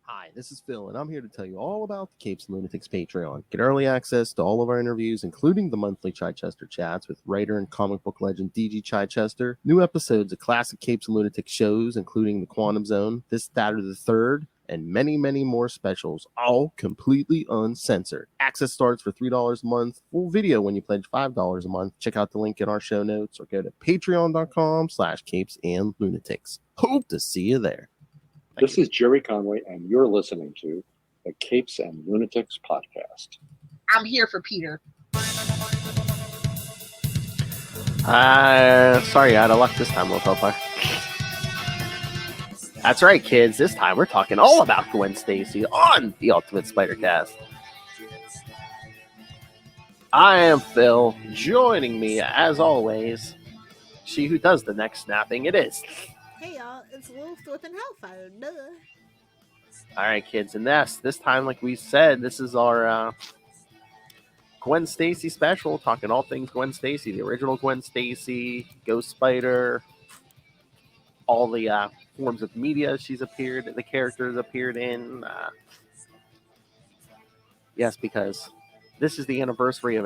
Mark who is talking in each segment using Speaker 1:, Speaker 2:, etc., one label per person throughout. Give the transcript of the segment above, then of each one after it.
Speaker 1: Hi, this is Phil, and I'm here to tell you all about the Capes and Lunatics Patreon. Get early access to all of our interviews, including the monthly Chichester chats with writer and comic book legend DG Chichester, new episodes of classic Capes and Lunatics shows, including The Quantum Zone, This, That, or the Third, and many, many more specials, all completely uncensored. Access starts for $3 a month, full video when you pledge $5 a month. Check out the link in our show notes or go to patreon.com/capesandlunatics. Hope to see you there.
Speaker 2: This is Jerry Conway, and you're listening to the Capes and Lunatics podcast.
Speaker 3: I'm here for Peter.
Speaker 1: Sorry, out of luck this time, little fella. That's right, kids. This time we're talking all about Gwen Stacy on the Ultimate Spider-Cast. I am Phil. Joining me, as always, she who does the neck snapping. It is.
Speaker 4: Hey y'all, it's Lilith with an Hellfire. Duh.
Speaker 1: All right, kids, and this time, like we said, this is our Gwen Stacy special, talking all things Gwen Stacy, the original Gwen Stacy, Ghost Spider, all the forms of media she's appeared, the characters appeared in. Yes, because this is the anniversary of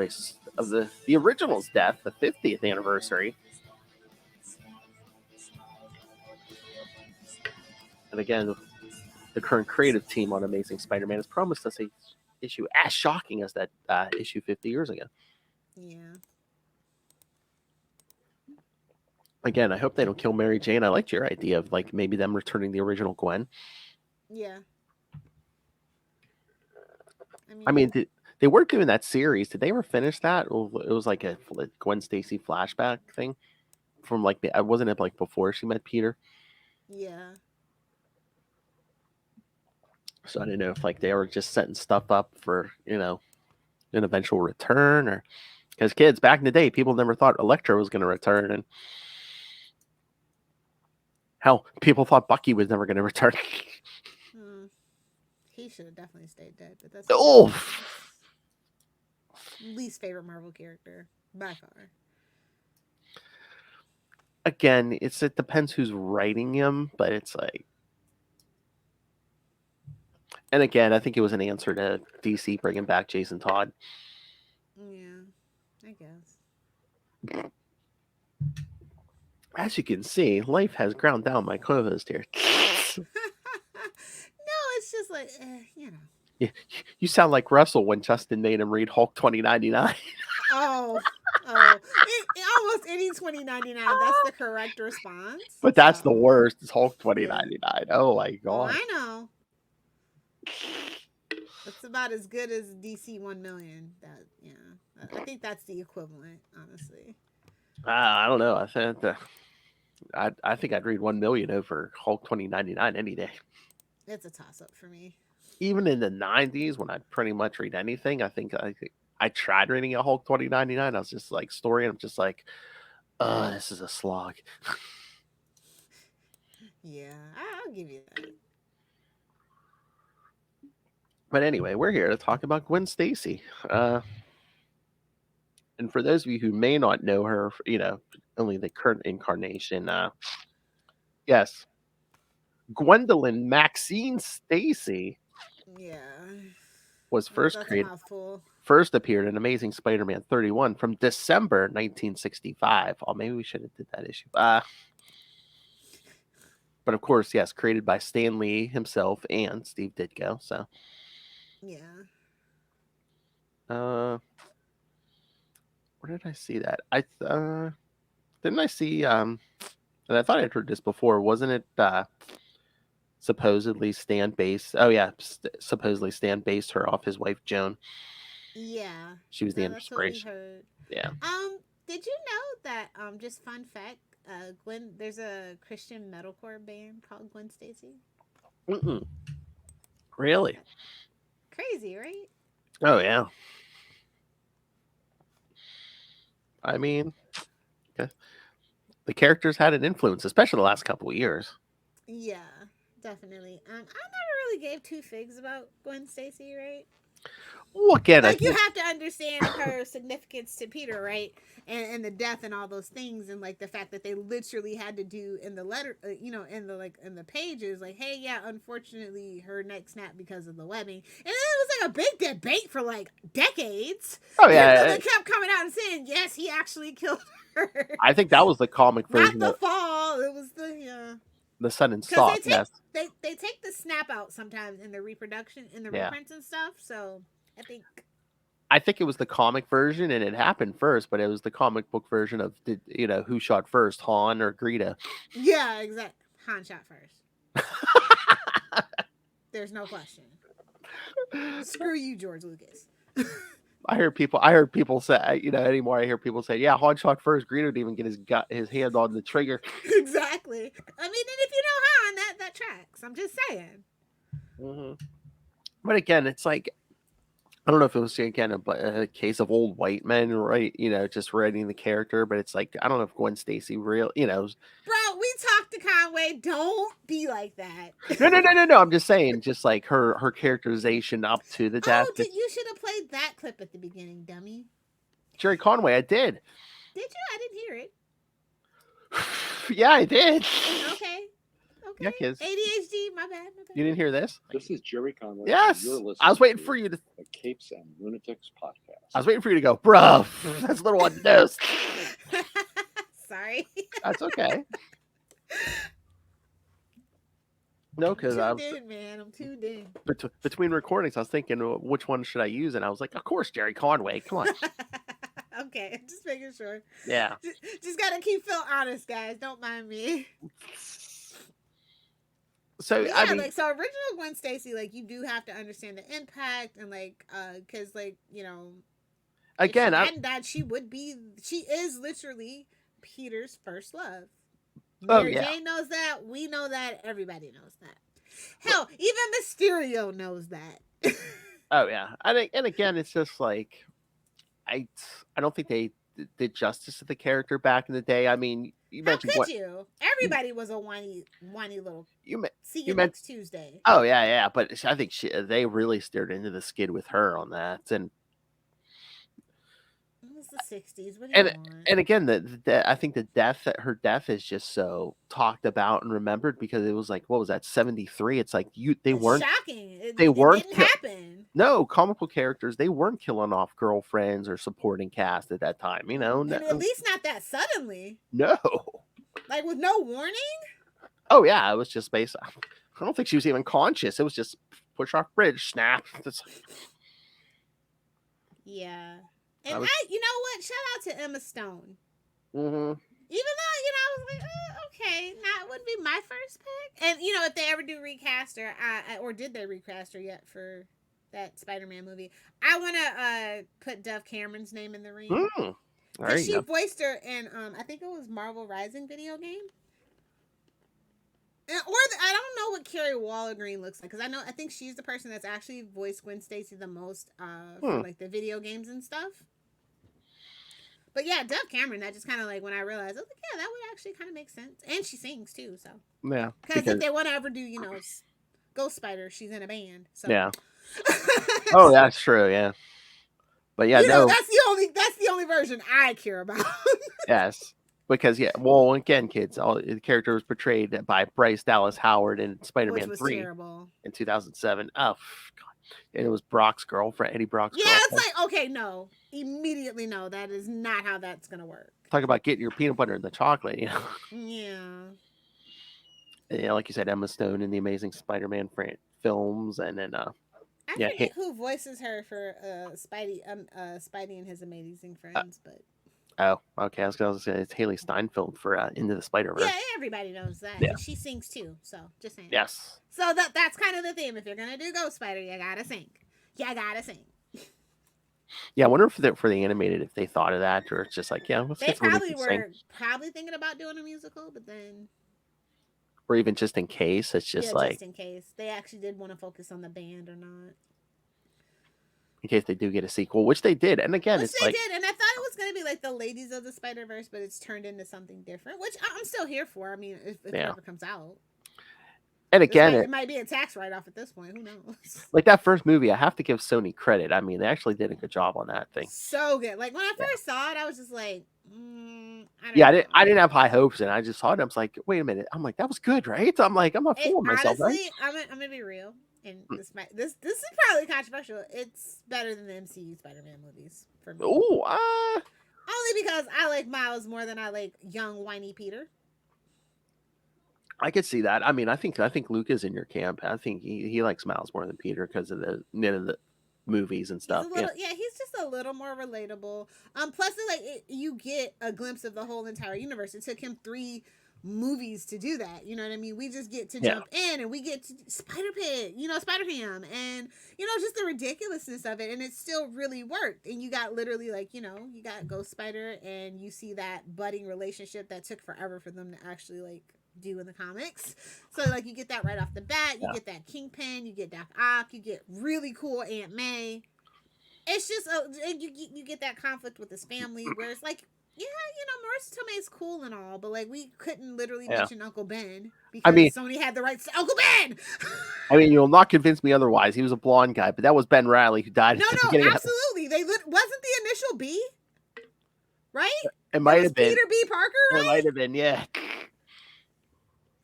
Speaker 1: the original's death, the 50th anniversary. And again, the current creative team on Amazing Spider-Man has promised us a issue as shocking as that issue 50 years ago.
Speaker 4: Yeah.
Speaker 1: Again, I hope they don't kill Mary Jane. I liked your idea of like maybe them returning the original Gwen.
Speaker 4: Yeah.
Speaker 1: I mean, they were doing that series. Did they ever finish that? It was like a Gwen Stacy flashback thing from like wasn't it like before she met Peter?
Speaker 4: Yeah.
Speaker 1: So I didn't know if like they were just setting stuff up for, an eventual return, or because kids back in the day, people never thought Elektra was going to return, and hell, people thought Bucky was never going to return.
Speaker 4: He should have definitely stayed dead, but that's least favorite Marvel character by far.
Speaker 1: Again, it depends who's writing him, but it's like. And again, I think it was an answer to DC bringing back Jason Todd.
Speaker 4: Yeah, I guess.
Speaker 1: As you can see, life has ground down my co-host here.
Speaker 4: No, it's just like,
Speaker 1: You sound like Russell when Justin made him read Hulk 2099.
Speaker 4: Oh. Almost any 2099, that's the correct response.
Speaker 1: But that's the worst. It's Hulk 2099. Yeah. Oh my god.
Speaker 4: I know. It's about as good as DC 1 million. I think that's the equivalent, honestly.
Speaker 1: I don't know. I think I'd read 1 million over Hulk 2099 any day.
Speaker 4: It's a toss up for me.
Speaker 1: Even in the 90s, when I'd pretty much read anything, I think I tried reading a Hulk 2099. I was just like story, and I'm just like, this is a slog.
Speaker 4: Yeah, I'll give you that.
Speaker 1: But anyway, we're here to talk about Gwen Stacy. And for those of you who may not know her, only the current incarnation, yes, Gwendolyn Maxine Stacy.
Speaker 4: Yeah.
Speaker 1: Was first appeared in Amazing Spider-Man 31 from December 1965. Oh, maybe we should have did that issue. But of course, yes, created by Stan Lee himself and Steve Ditko. So
Speaker 4: yeah.
Speaker 1: Where did I see that? Didn't I see and I thought I'd heard this before. Wasn't it supposedly Stan based? Oh yeah, supposedly Stan based her off his wife Joan.
Speaker 4: Yeah,
Speaker 1: she was the inspiration.
Speaker 4: That's what we heard.
Speaker 1: Yeah.
Speaker 4: Did you know that? Just fun fact. Gwen, there's a Christian metalcore band called Gwen Stacy.
Speaker 1: Really?
Speaker 4: Crazy, right?
Speaker 1: Oh yeah. I mean, the characters had an influence, especially the last couple of years.
Speaker 4: Yeah, definitely. I never really gave two figs about Gwen Stacy, right?
Speaker 1: Well, again, I
Speaker 4: Like, you
Speaker 1: think
Speaker 4: have to understand her significance to Peter, right? And the death and all those things, and like the fact that they literally had to do in the letter, in the pages, like, hey, yeah, unfortunately, her neck snapped because of the webbing, and it was like a big debate for like decades.
Speaker 1: oh
Speaker 4: You know,
Speaker 1: yeah,
Speaker 4: they kept coming out and saying, yes, he actually killed her.
Speaker 1: I think that was the comic
Speaker 4: Not
Speaker 1: version
Speaker 4: the
Speaker 1: of
Speaker 4: fall. It was
Speaker 1: the sudden
Speaker 4: because
Speaker 1: stop. Yes,
Speaker 4: they take the snap out sometimes in the reproduction in the
Speaker 1: yeah.
Speaker 4: reprints and stuff. So I think.
Speaker 1: I think it was the comic version, and it happened first, but it was the comic book version of who shot first, Han or Greta.
Speaker 4: Yeah, exactly. Han shot first. There's no question. Screw you, George Lucas.
Speaker 1: I heard people say, anymore. I hear people say, "Yeah, Han shot first. Greta didn't even get his hand on the trigger."
Speaker 4: Exactly. I mean, and if you know Han, that tracks. I'm just saying.
Speaker 1: Hmm. But again, it's like I don't know if it was again a case of old white men, right? Just writing the character, but it's like I don't know if Gwen Stacy
Speaker 4: Bro, we talked to Conway. Don't be like that.
Speaker 1: No. I'm just saying, just like her characterization up to the death.
Speaker 4: Oh, you should have played that clip at the beginning, dummy.
Speaker 1: Jerry Conway, I did.
Speaker 4: Did you? I didn't hear it.
Speaker 1: Yeah, I did.
Speaker 4: Okay.
Speaker 1: Yeah, kids.
Speaker 4: ADHD, my bad.
Speaker 1: You didn't hear this?
Speaker 2: This is Jerry Conway.
Speaker 1: Yes.
Speaker 2: You're listening
Speaker 1: I was waiting
Speaker 2: to
Speaker 1: for you to.
Speaker 2: the Capes and Lunatics podcast.
Speaker 1: I was waiting for you to go, bro. That's a little on the nose.
Speaker 4: Sorry.
Speaker 1: That's okay. No, because I was
Speaker 4: man. I'm tuned in.
Speaker 1: between recordings. I was thinking, which one should I use? And I was like, of course, Jerry Conway. Come on.
Speaker 4: Okay, just making sure.
Speaker 1: Yeah.
Speaker 4: Just gotta keep Phil honest, guys. Don't mind me.
Speaker 1: So
Speaker 4: yeah,
Speaker 1: I mean,
Speaker 4: like, so original Gwen Stacy, like, you do have to understand the impact and like, because like,
Speaker 1: again,
Speaker 4: if she hadn't died, she is literally Peter's first love.
Speaker 1: Oh,
Speaker 4: Mary
Speaker 1: yeah.
Speaker 4: Jane knows that. We know that. Everybody knows that. Hell, even Mysterio knows that.
Speaker 1: Oh yeah, and again, it's just like I don't think they did justice to the character back in the day. I mean, you
Speaker 4: How
Speaker 1: mentioned
Speaker 4: could you? Everybody was a whiny little.
Speaker 1: you
Speaker 4: See
Speaker 1: you
Speaker 4: you
Speaker 1: meant
Speaker 4: next Tuesday.
Speaker 1: oh yeah, but I think they really steered into the skid with her on that, and
Speaker 4: It was the '60s. What do you want?
Speaker 1: and again, I think her death is just so talked about and remembered because it was like, what was that, 73? It's like they weren't
Speaker 4: shocking.
Speaker 1: they
Speaker 4: it
Speaker 1: weren't
Speaker 4: didn't happen.
Speaker 1: No, comic book characters, they weren't killing off girlfriends or supporting cast at that time,
Speaker 4: And at least not that suddenly.
Speaker 1: No.
Speaker 4: Like, with no warning.
Speaker 1: Oh yeah, it was just based. I don't think she was even conscious. It was just push off bridge, snap.
Speaker 4: Yeah. And you know what? Shout out to Emma Stone.
Speaker 1: Mm-hmm.
Speaker 4: Even though, I was like, okay, it wouldn't be my first pick. And, if they ever do recast her, or did they recast her yet for that Spider-Man movie, I want to put Dove Cameron's name in the ring. Because she voiced her in, I think it was Marvel Rising video game. I don't know what Carrie Wallergreen looks like, because I think she's the person that's actually voiced Gwen Stacy the most for like the video games and stuff. But yeah, Dove Cameron, that just kind of like, when I realized, I was like, yeah, that would actually kind of make sense. And she sings too, so.
Speaker 1: Yeah.
Speaker 4: Because if they want to ever do, Ghost Spider, she's in a band. So.
Speaker 1: Yeah. Oh, that's true, yeah. But yeah, no.
Speaker 4: That's the only version I care about.
Speaker 1: Yes. Because well, again, kids, the character was portrayed by Bryce Dallas Howard in Spider-Man 3
Speaker 4: terrible.
Speaker 1: In 2007. Oh, God. And it was Brock's girlfriend, Eddie Brock's girlfriend.
Speaker 4: Yeah, it's like, okay, no. Immediately no. That is not how that's going to work.
Speaker 1: Talk about getting your peanut butter in the chocolate,
Speaker 4: Yeah.
Speaker 1: And, like you said, Emma Stone in the Amazing Spider-Man films, and then
Speaker 4: I forget who voices her for Spidey and His Amazing Friends, but
Speaker 1: oh, okay. I was going to say it's Haley Steinfeld for Into the Spider-Verse.
Speaker 4: Yeah, everybody knows that.
Speaker 1: Yeah.
Speaker 4: And she sings too, so just saying.
Speaker 1: Yes.
Speaker 4: So that's kind of the theme. If you're gonna do Ghost Spider, you gotta sing.
Speaker 1: Yeah, I wonder if for the animated, if they thought of that, or it's just like, yeah, let's
Speaker 4: they probably were thinking about doing a musical, but then,
Speaker 1: or even just in case, it's just like,
Speaker 4: just in case they actually did want to focus on the band or not.
Speaker 1: In case they do get a sequel, which they did, and again,
Speaker 4: and I thought it was gonna be like the Ladies of the Spider-Verse, but it's turned into something different, which I'm still here for. I mean, if it ever comes out.
Speaker 1: And again,
Speaker 4: it might be a tax write-off at this point. Who knows?
Speaker 1: like that first movie, I have to give Sony credit. I mean, they actually did a good job on that thing.
Speaker 4: So good. Like when I first saw it, I was just like, I don't
Speaker 1: Yeah,
Speaker 4: know.
Speaker 1: I didn't have high hopes, and I just saw it. I was like, wait a minute. I'm like, that was good, right? I'm like, I'm not fooling myself,
Speaker 4: Honestly,
Speaker 1: right?
Speaker 4: I'm gonna be real, and this is probably controversial. It's better than the MCU Spider-Man movies for me.
Speaker 1: Ooh,
Speaker 4: Only because I like Miles more than I like young whiny Peter.
Speaker 1: I could see that. I mean, I think Luke is in your camp. I think he likes Miles more than Peter because of the movies and stuff.
Speaker 4: He's just a little more relatable. Plus, you get a glimpse of the whole entire universe. It took him 3 movies to do that. You know what I mean? We just get to jump in and we get to Spider-Pig, Spider-Ham, and just the ridiculousness of it, and it still really worked. And you got literally you got Ghost Spider, and you see that budding relationship that took forever for them to actually do in the comics. So you get that right off the bat. You get that Kingpin, you get Doc Ock, you get really cool Aunt May. It's just you get that conflict with his family where it's Marissa Tomei's cool and all, but we couldn't literally mention Uncle Ben because Sony had the rights to Uncle Ben.
Speaker 1: I mean, you'll not convince me otherwise. He was a blonde guy, but that was Ben Reilly who died.
Speaker 4: No, absolutely. Wasn't the initial B, right?
Speaker 1: It might have been
Speaker 4: Peter B. Parker, right?
Speaker 1: It might have been, yeah.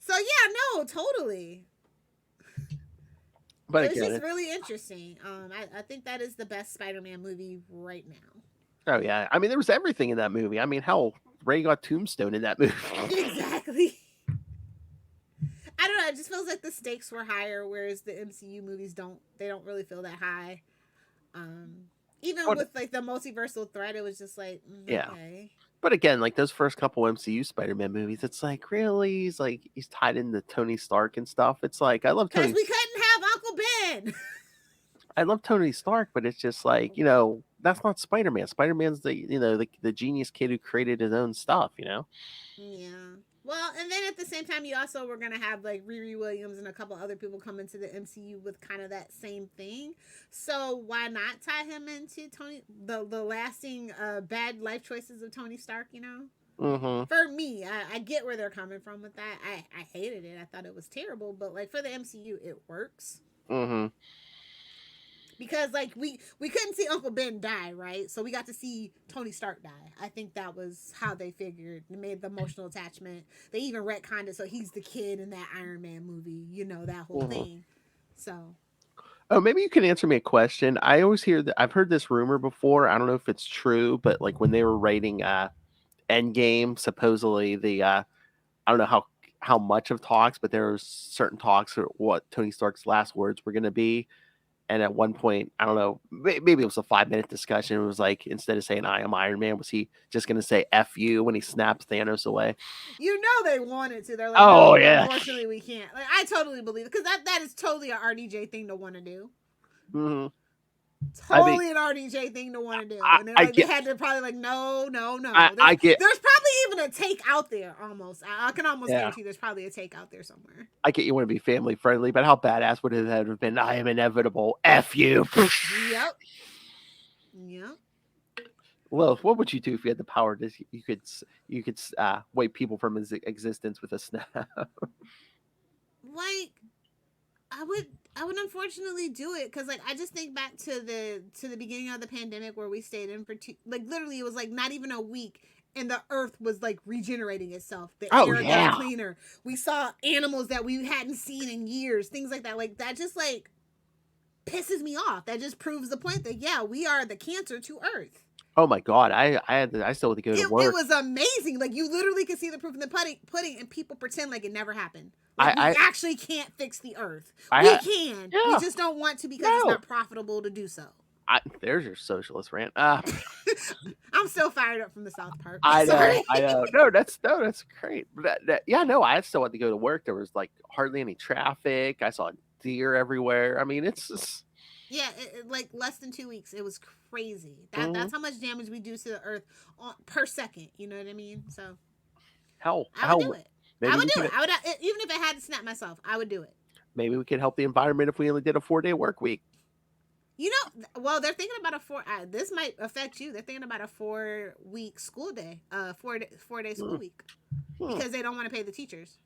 Speaker 4: So yeah, no, totally. But it's just really interesting. I think that is the best Spider-Man movie right now.
Speaker 1: Oh yeah, I mean there was everything in that movie. I mean, hell, Ray got Tombstone in that movie.
Speaker 4: Exactly. I don't know. It just feels like the stakes were higher, whereas the MCU movies don't really feel that high. Even with the multiversal threat, it was just okay.
Speaker 1: But again, those first couple MCU Spider-Man movies, it's really he's tied into Tony Stark and stuff. It's I love Tony.
Speaker 4: Because we couldn't have Uncle Ben.
Speaker 1: I love Tony Stark, but it's just that's not Spider-Man. Spider-Man's the genius kid who created his own stuff. Yeah.
Speaker 4: Well, and then at the same time, you also were gonna have Riri Williams and a couple other people come into the MCU with kind of that same thing. So why not tie him into the lasting bad life choices of Tony Stark?
Speaker 1: Mm-hmm.
Speaker 4: For me, I get where they're coming from with that. I hated it. I thought it was terrible. But for the MCU, it works.
Speaker 1: Mm-hmm.
Speaker 4: Because we couldn't see Uncle Ben die, right? So we got to see Tony Stark die. I think that was how they figured. They made the emotional attachment. They even retconned it so he's the kid in that Iron Man movie. That whole thing. So.
Speaker 1: Oh, maybe you can answer me a question. I always hear that I've heard this rumor before. I don't know if it's true, but when they were writing Endgame, supposedly I don't know how much of talks, but there was certain talks or what Tony Stark's last words were going to be. And at one point, I don't know, maybe it was a 5-minute discussion. It was instead of saying I am Iron Man, was he just going to say F you when he snaps Thanos away?
Speaker 4: They wanted to. They're
Speaker 1: oh,
Speaker 4: no,
Speaker 1: yeah.
Speaker 4: Unfortunately, we can't. I totally believe it. Because that is totally an RDJ thing to want to do.
Speaker 1: Mm-hmm.
Speaker 4: Totally an RDJ thing to want to do. And then they had to probably no. There's probably even a take out there almost. I can almost guarantee there's probably a take out there somewhere.
Speaker 1: I get you want to be family friendly, but how badass would it have been? I am inevitable. F you.
Speaker 4: Yep.
Speaker 1: Lilith, what would you do if you had the power to you could wipe people from his existence with a snap?
Speaker 4: I would unfortunately do it because I just think back to the beginning of the pandemic where we stayed in for literally it was not even a week and the earth was regenerating itself. The air got cleaner. We saw animals that we hadn't seen in years, things like that. That just pisses me off. That just proves the point that we are the cancer to earth.
Speaker 1: Oh my god, I still had to go to work.
Speaker 4: It was amazing. You literally could see the proof in the pudding, and people pretend it never happened. We actually can't fix the earth. We can. Yeah. We just don't want to because it's not profitable to do so.
Speaker 1: There's your socialist rant.
Speaker 4: I'm still fired up from the South Park.
Speaker 1: I know. No, that's great. I still had to go to work. There was hardly any traffic. I saw deer everywhere. I mean, it's just.
Speaker 4: Yeah, less than 2 weeks. It was crazy. That's how much damage we do to the earth per second. You know what I mean? So,
Speaker 1: I
Speaker 4: would do it. I would do it. Even if I had to snap myself, I would do it.
Speaker 1: Maybe we could help the environment if we only did a 4-day work week.
Speaker 4: Well, they're thinking about this might affect you. They're thinking about a 4-week school day, 4-day school week, because they don't want to pay the teachers.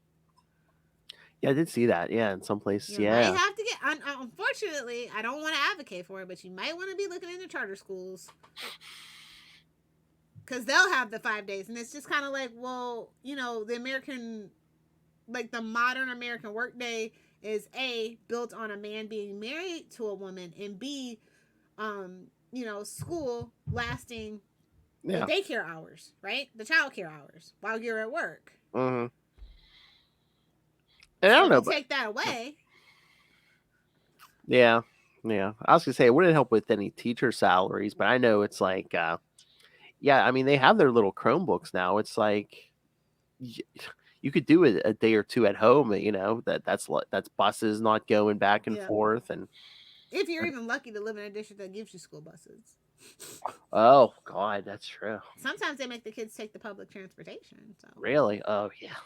Speaker 1: Yeah, I did see that. Yeah, in some places.
Speaker 4: You might
Speaker 1: Yeah.
Speaker 4: have to get. Unfortunately, I don't want to advocate for it, but you might want to be looking into charter schools because they'll have the 5 days, and it's just kind of like, well, the American, like the modern American workday is built on a man being married to a woman, and B, school lasting the
Speaker 1: Yeah.
Speaker 4: daycare hours, right? The child care hours while you're at work.
Speaker 1: Mm-hmm. And I
Speaker 4: So
Speaker 1: don't
Speaker 4: if
Speaker 1: know,
Speaker 4: you
Speaker 1: but
Speaker 4: take that away,
Speaker 1: yeah. I was gonna say it wouldn't help with any teacher salaries, but I know it's like, yeah. I mean, they have their little Chromebooks now. It's like you could do it a day or two at home. That's buses not going back and
Speaker 4: yeah.
Speaker 1: forth, and
Speaker 4: If you're even lucky to live in a district that gives you school buses.
Speaker 1: oh god, that's true.
Speaker 4: Sometimes they make the kids take the public transportation. So
Speaker 1: Really? Oh yeah.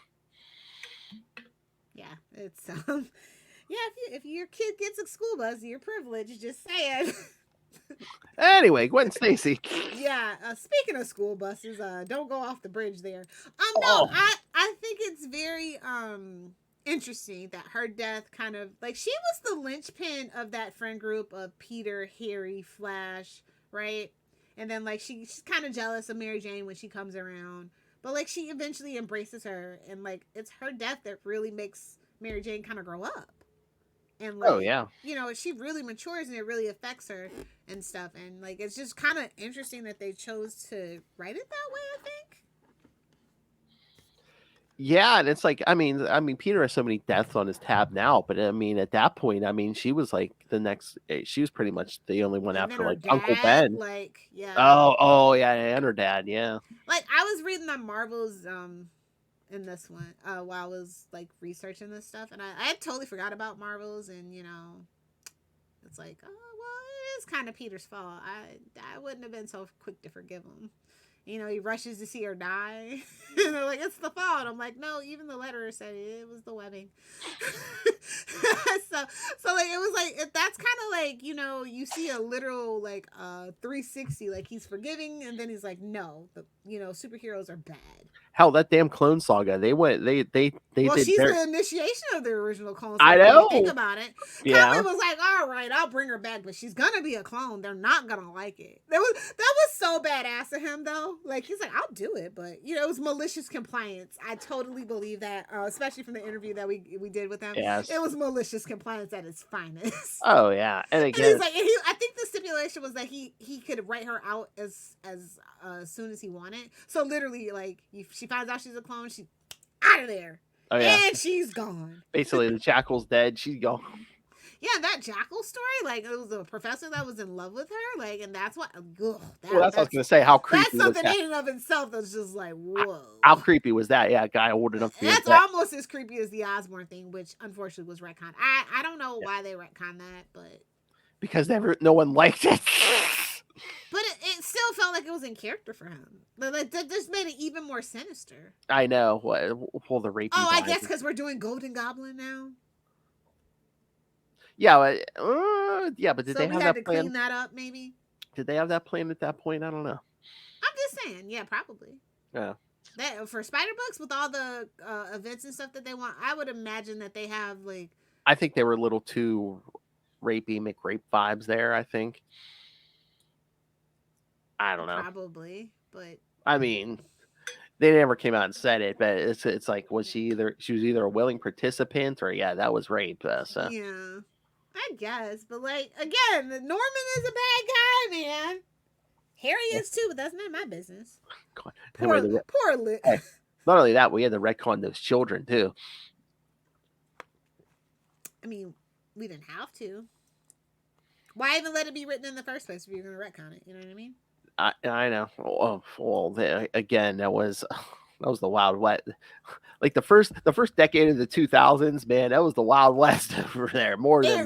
Speaker 4: yeah, it's yeah. If your kid gets a school bus, you're privileged. Just saying.
Speaker 1: Anyway, Gwen Stacy.
Speaker 4: Yeah. Speaking of school buses, don't go off the bridge there. No,
Speaker 1: Oh.
Speaker 4: I think it's very interesting that her death kind of like she was the linchpin of that friend group of Peter, Harry, Flash, right? And then like she's kind of jealous of Mary Jane when she comes around, but like she eventually embraces her, and like it's her death that really makes Mary Jane kind of grow up. And like,
Speaker 1: Oh yeah.
Speaker 4: she really matures and it really affects her and stuff. And like, it's just kind of interesting that they chose to write it that way, I think.
Speaker 1: Yeah, and it's like I mean, Peter has so many deaths on his tab now, but I mean, at that point, I mean, she was like the next. She was pretty much the only one
Speaker 4: And then
Speaker 1: after
Speaker 4: her
Speaker 1: like Uncle
Speaker 4: dad,
Speaker 1: Ben.
Speaker 4: like, yeah.
Speaker 1: Oh yeah, and her dad, yeah.
Speaker 4: Like, I was reading the Marvels in this one while I was like researching this stuff, and I totally forgot about Marvels, and it's like, oh well, it is kind of Peter's fault. I wouldn't have been so quick to forgive him. He rushes to see her die. And they're like, it's the fault. I'm like, no, even the letterer said it was the webbing. so like, it was like, that's kind of like, you see a literal, like, 360, like, he's forgiving, and then he's like, no, superheroes are bad.
Speaker 1: Hell, that damn Clone Saga. They went. They
Speaker 4: Well,
Speaker 1: did.
Speaker 4: she's the initiation of the original clone. So
Speaker 1: I
Speaker 4: when
Speaker 1: know.
Speaker 4: you think about it,
Speaker 1: Yeah.
Speaker 4: Conway was like, "All right, I'll bring her back, but she's gonna be a clone. They're not gonna like it." That was so badass of him, though. Like he's like, "I'll do it," but it was malicious compliance. I totally believe that, especially from the interview that we did with him.
Speaker 1: Yes.
Speaker 4: It was malicious compliance at its finest.
Speaker 1: Oh yeah, and again,
Speaker 4: and he's like, I think the stipulation was that he could write her out as soon as he wanted. So literally, like, if she finds out she's a clone, she out of there.
Speaker 1: Oh yeah,
Speaker 4: and she's gone.
Speaker 1: Basically, the Jackal's dead. She's gone.
Speaker 4: Yeah, that Jackal story, like it was a professor that was in love with her, like, and that's what.
Speaker 1: Well, that's what I was gonna say. How creepy
Speaker 4: that's something
Speaker 1: was that?
Speaker 4: in and of itself that's just like, whoa.
Speaker 1: How creepy was that? Yeah, a guy old enough to be
Speaker 4: That's almost as creepy as the Osborn thing, which unfortunately was retconned. I don't know why they retconned that, but
Speaker 1: because no one liked it.
Speaker 4: But it still felt like it was in character for him. Like that just made it even more sinister.
Speaker 1: I know. Well, the rapey.
Speaker 4: Oh, I guess because we're doing Golden Goblin now.
Speaker 1: Yeah, yeah, but did they have that plan? So we had to
Speaker 4: clean that up, maybe.
Speaker 1: Did they have that plan at that point? I don't know.
Speaker 4: I'm just saying, yeah, probably.
Speaker 1: Yeah.
Speaker 4: That for Spider Books with all the events and stuff that they want, I would imagine that they have like.
Speaker 1: I think they were a little too rapey McRape vibes there. I think. I don't know.
Speaker 4: Probably, but
Speaker 1: I mean, they never came out and said it, but it's like she was either a willing participant or that was rape. So.
Speaker 4: Yeah, I guess, but like again, Norman is a bad guy, man. Harry is too, but that's none of my business.
Speaker 1: God.
Speaker 4: Poor Lit.
Speaker 1: Hey, not only that, we had to retcon those children too.
Speaker 4: I mean, we didn't have to. Why even let it be written in the first place if you're going to retcon it? You know what I mean?
Speaker 1: I know. Well, again, that was the Wild West. Like the first decade of the 2000s, man, that was the Wild West over there. More than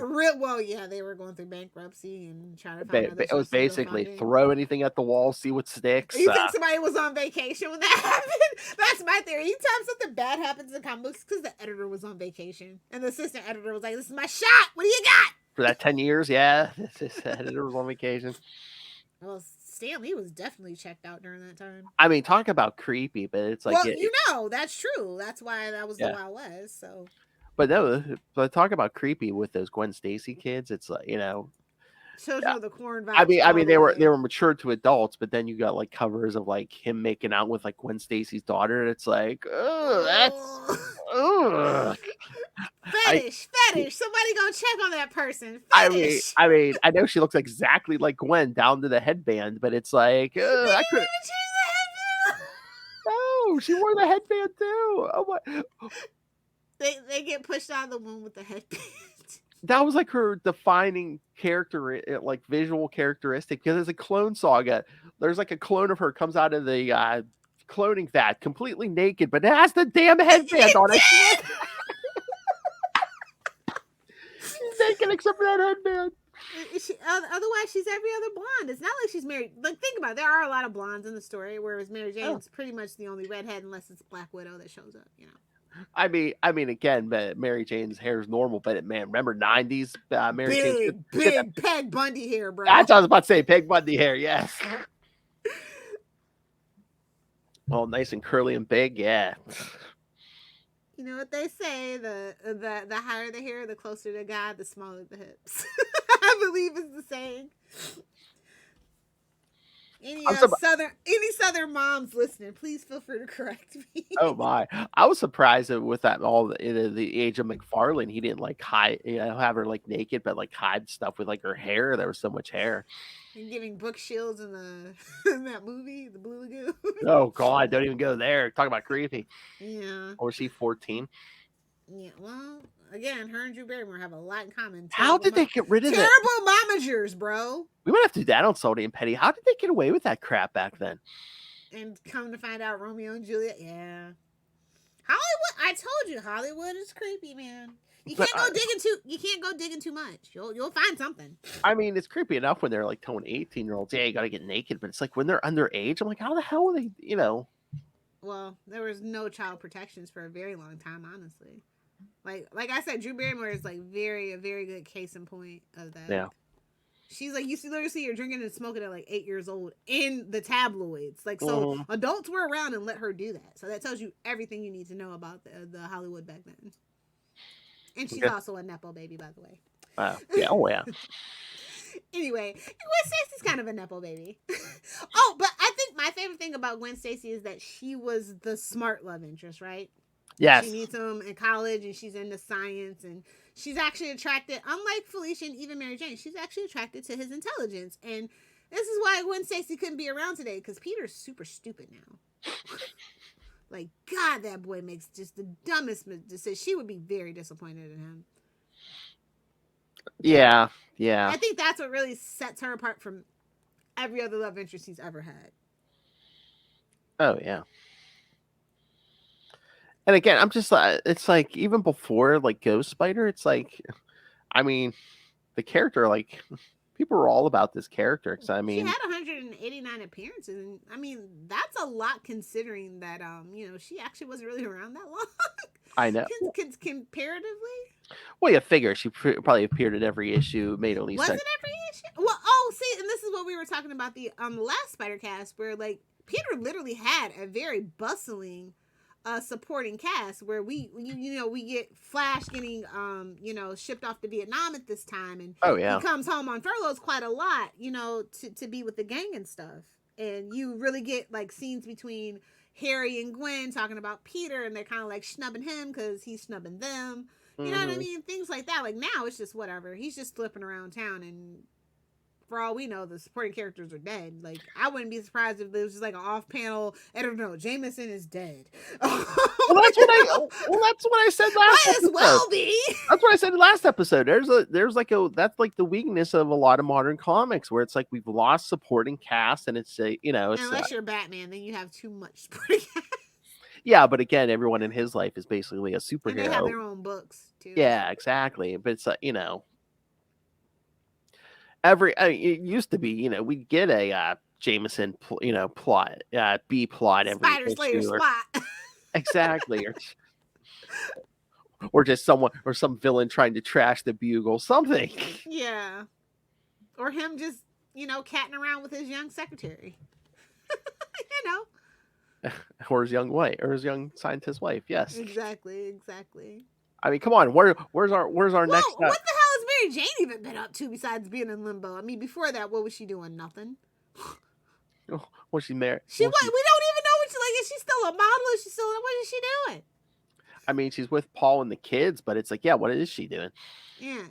Speaker 4: they were going through bankruptcy and trying to find.
Speaker 1: It was basically throw anything at the wall, see what sticks.
Speaker 4: You think somebody was on vacation when that happened? That's my theory. Anytime something bad happens in comic books, because the editor was on vacation and the assistant editor was like, "This is my shot. What do you got?"
Speaker 1: For that 10 years, yeah, the editor was on vacation.
Speaker 4: Well, Stan Lee was definitely checked out during that time.
Speaker 1: I mean, talk about creepy, but it's like...
Speaker 4: Well, that's true. That's why that was the Wild West, so...
Speaker 1: But no, but talk about creepy with those Gwen Stacy kids. It's like,
Speaker 4: Children of the Corn
Speaker 1: I
Speaker 4: vibes
Speaker 1: mean,
Speaker 4: all the
Speaker 1: they
Speaker 4: way.
Speaker 1: were mature to adults, but then you got like covers of like him making out with like Gwen Stacy's daughter, and it's like, oh, that's, ugh.
Speaker 4: Fetish. Somebody go check on that person.
Speaker 1: I mean,
Speaker 4: Fetish.
Speaker 1: I know she looks exactly like Gwen down to the headband, but it's like,
Speaker 4: They
Speaker 1: I
Speaker 4: didn't
Speaker 1: could.
Speaker 4: even change the headband.
Speaker 1: No, she wore the headband too. Oh my.
Speaker 4: They get pushed out of the womb with the headband.
Speaker 1: That was like her defining character, like visual characteristic. Because there's a clone saga. There's like a clone of her comes out of the cloning vat completely naked, but it has the damn headband on it. She's naked except for that headband.
Speaker 4: Otherwise, she's every other blonde. It's not like she's married. Like, think about it. There are a lot of blondes in the story, whereas Mary Jane's pretty much the only redhead, unless it's Black Widow that shows up.
Speaker 1: I mean, again, Mary Jane's hair is normal, but man, remember '90s Mary Jane's
Speaker 4: big Peg Bundy hair, bro.
Speaker 1: That's what I was about to say. Peg Bundy hair, yes. All nice and curly and big, yeah.
Speaker 4: You know what they say: the higher the hair, the closer to God, the smaller the hips. I believe it's the saying. Any southern moms listening, please feel free to correct me.
Speaker 1: Oh my! I was surprised that with that all the age of McFarlane, he didn't like hide, have her like naked, but like hide stuff with like her hair. There was so much hair.
Speaker 4: And giving Brooke Shields in that movie, The Blue Lagoon.
Speaker 1: Oh God! Don't even go there. Talk about creepy.
Speaker 4: Yeah.
Speaker 1: Or is she 14?
Speaker 4: Yeah. Well, again, her and Drew Barrymore have a lot in common.
Speaker 1: How did they get rid of that?
Speaker 4: Terrible momagers, bro.
Speaker 1: We might have to do that on Salty and Petty. How did they get away with that crap back then?
Speaker 4: And come to find out, Romeo and Juliet. Yeah. Hollywood. I told you, Hollywood is creepy, man. You can't go digging too much. You'll find something.
Speaker 1: I mean, it's creepy enough when they're like telling 18-year-olds, "Yeah, you got to get naked," but it's like when they're underage. I'm like, how the hell are they?
Speaker 4: Well, there was no child protections for a very long time, honestly. Like I said, Drew Barrymore is like a very good case in point of that.
Speaker 1: Yeah.
Speaker 4: She's like, you literally see her drinking and smoking at like 8 years old in the tabloids. Like, so adults were around and let her do that. So that tells you everything you need to know about the Hollywood back then. And she's also a Nepo baby, by the way.
Speaker 1: Yeah, oh yeah.
Speaker 4: Anyway, Gwen Stacy's kind of a Nepo baby. Oh, but I think my favorite thing about Gwen Stacy is that she was the smart love interest, right?
Speaker 1: Yes.
Speaker 4: She meets him in college and she's into science and she's actually attracted, unlike Felicia and even Mary Jane, she's actually attracted to his intelligence. And this is why Gwen Stacy couldn't be around today, because Peter's super stupid now. Like, God, that boy makes just the dumbest decisions. She would be very disappointed in him.
Speaker 1: Yeah.
Speaker 4: I think that's what really sets her apart from every other love interest he's ever had.
Speaker 1: Oh, yeah. And again, I'm just it's like even before like Ghost Spider, it's like, I mean, the character, like people were all about this character. Cause I mean,
Speaker 4: she had 189 appearances, and I mean that's a lot considering that she actually wasn't really around that long.
Speaker 1: I know.
Speaker 4: Comparatively.
Speaker 1: Well, you figure she probably appeared in every issue, made at least.
Speaker 4: Was it every issue? Well, see, and this is what we were talking about the last Spider Cast, where like Peter literally had a very bustling supporting cast where we get Flash getting shipped off to Vietnam at this time, and he comes home on furloughs quite a lot, to be with the gang and stuff, and you really get like scenes between Harry and Gwen talking about Peter, and they're kind of like snubbing him because he's snubbing them. You know what I mean? Things like that. Like now it's just whatever. He's just flipping around town, and for all we know, the supporting characters are dead. Like I wouldn't be surprised if there was just like an off-panel. I don't know. Jameson is dead.
Speaker 1: Well, that's what I said last.
Speaker 4: Might as well be.
Speaker 1: That's what I said last episode. There's like that's like the weakness of a lot of modern comics, where it's like we've lost supporting cast, and it's
Speaker 4: unless you're Batman, then you have too much supporting cast.
Speaker 1: Yeah, but again, everyone in his life is basically a superhero.
Speaker 4: And they have their own books too.
Speaker 1: Yeah, exactly. But it's it used to be, we'd get a Jameson, plot, B plot every
Speaker 4: Spider Slayer spot.
Speaker 1: Exactly, or just some villain trying to trash the Bugle, something.
Speaker 4: Yeah, or him just catting around with his young secretary.
Speaker 1: Or his young wife, or his young scientist wife. Yes,
Speaker 4: exactly.
Speaker 1: I mean, come on. Where's our next
Speaker 4: Well, what the hell has Mary Jane even been up to besides being in limbo? I mean, before that, what was she doing? Nothing.
Speaker 1: Was she married?
Speaker 4: We don't even know what she like. Is she still a model? Is she still? What is she doing?
Speaker 1: I mean, she's with Paul and the kids, but it's like, yeah, what is she doing?
Speaker 4: Yeah.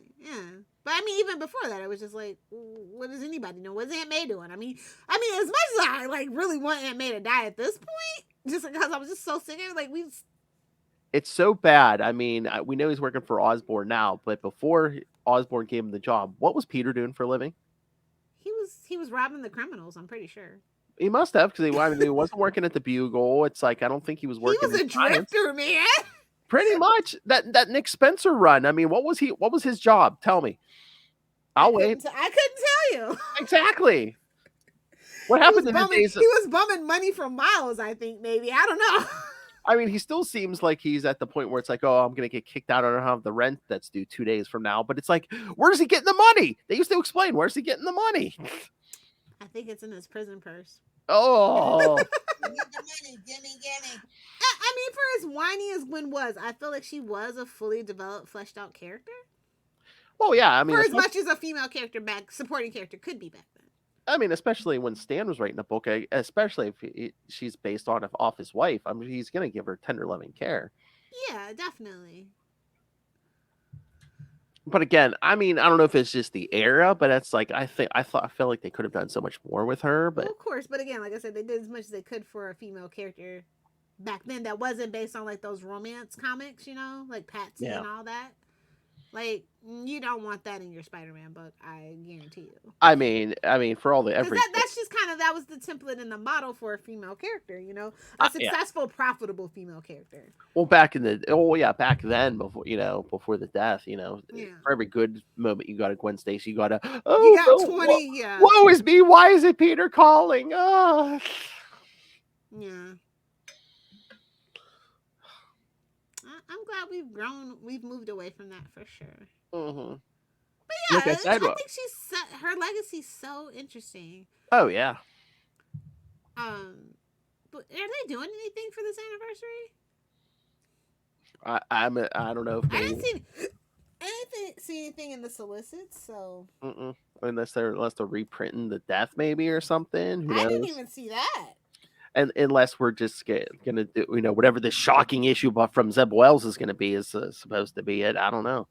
Speaker 4: But I mean, even before that, it was just like, what does anybody know? What's Aunt May doing? I mean, as much as I like really want Aunt May to die at this point, just because I was just so sick of it, like
Speaker 1: It's so bad. I mean, we know he's working for Osborne now, but before Osborne gave him the job, what was Peter doing for a living?
Speaker 4: He was robbing the criminals. I'm pretty sure.
Speaker 1: He must have, because he wasn't working at the Bugle. It's like, I don't think he was working.
Speaker 4: He was a drifter, man.
Speaker 1: Pretty much that Nick Spencer run. I mean, what was his job? Tell me. I'll wait.
Speaker 4: I couldn't tell you.
Speaker 1: Exactly. What happened in the days?
Speaker 4: He was bumming money from Miles, I think, maybe. I don't know.
Speaker 1: I mean, he still seems like he's at the point where it's like, oh, I'm going to get kicked out. I don't have the rent that's due 2 days from now. But it's like, where's he getting the money? They used to explain, where's he getting the money?
Speaker 4: I think it's in his prison purse.
Speaker 1: Oh.
Speaker 3: Give me the money. Gimme.
Speaker 4: I mean, for as whiny as Gwen was, I feel like she was a fully developed, fleshed out character.
Speaker 1: Well, yeah. I mean,
Speaker 4: for as much as a female character supporting character could be back then.
Speaker 1: I mean, especially when Stan was writing a book, especially if she's based off his wife. I mean, he's going to give her tender, loving care.
Speaker 4: Yeah, definitely.
Speaker 1: But again, I mean, I don't know if it's just the era, but it's like I feel like they could have done so much more with her. But
Speaker 4: well, of course, but again, like I said, they did as much as they could for a female character back then that wasn't based on like those romance comics, like Patsy and all that. Like, you don't want that in your Spider-Man book, I guarantee you.
Speaker 1: I mean, for all the
Speaker 4: that's just that was the template and the model for a female character, a successful, profitable female character.
Speaker 1: Well, back then, before the death, for every good moment you got a Gwen Stacy, you got a
Speaker 4: you got 20,
Speaker 1: woe is me, why is it Peter calling? Oh.
Speaker 4: Yeah. I'm glad we've moved away from that for sure.
Speaker 1: Mm-hmm.
Speaker 4: But yeah, I think her legacy's so interesting.
Speaker 1: Oh yeah.
Speaker 4: But are they doing anything for this
Speaker 1: I
Speaker 4: anniversary?
Speaker 1: don't know if
Speaker 4: I didn't see anything in the solicits, so
Speaker 1: unless they're reprinting the death maybe or something. Who knows?
Speaker 4: I didn't even see that.
Speaker 1: And unless we're just gonna do, whatever this shocking issue from Zeb Wells is gonna be is supposed to be it. I don't know.